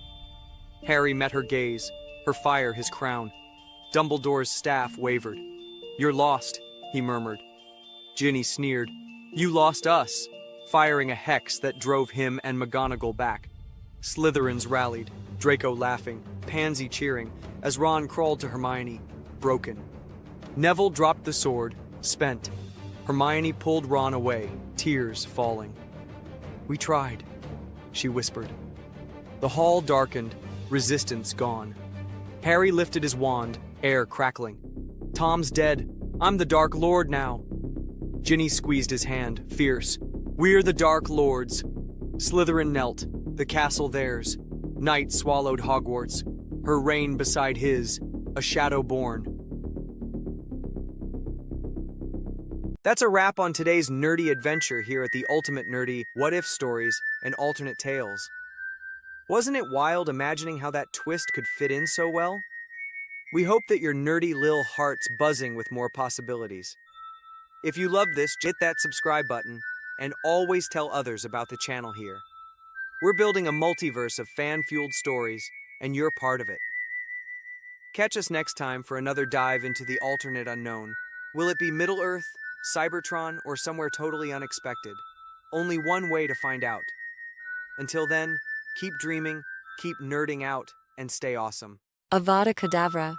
Harry met her gaze, her fire his crown. Dumbledore's staff wavered. You're lost, he murmured. Ginny sneered. You lost us, firing a hex that drove him and McGonagall back. Slytherins rallied, Draco laughing, Pansy cheering, as Ron crawled to Hermione, broken. Neville dropped the sword, spent. Hermione pulled Ron away, tears falling. We tried, she whispered. The hall darkened, resistance gone. Harry lifted his wand, air crackling. Tom's dead. I'm the Dark Lord now. Ginny squeezed his hand, fierce. We're the Dark Lords. Slytherin knelt, the castle theirs. Night swallowed Hogwarts, her reign beside his, a shadow born. That's a wrap on today's nerdy adventure here at the Ultimate Nerdy What If Stories and Alternate Tales. Wasn't it wild imagining how that twist could fit in so well? We hope that your nerdy lil heart's buzzing with more possibilities. If you love this, hit that subscribe button and always tell others about the channel here. We're building a multiverse of fan-fueled stories, and you're part of it. Catch us next time for another dive into the alternate unknown. Will it be Middle-earth, Cybertron, or somewhere totally unexpected? Only one way to find out. Until then, keep dreaming, keep nerding out, and stay awesome. Avada Kedavra.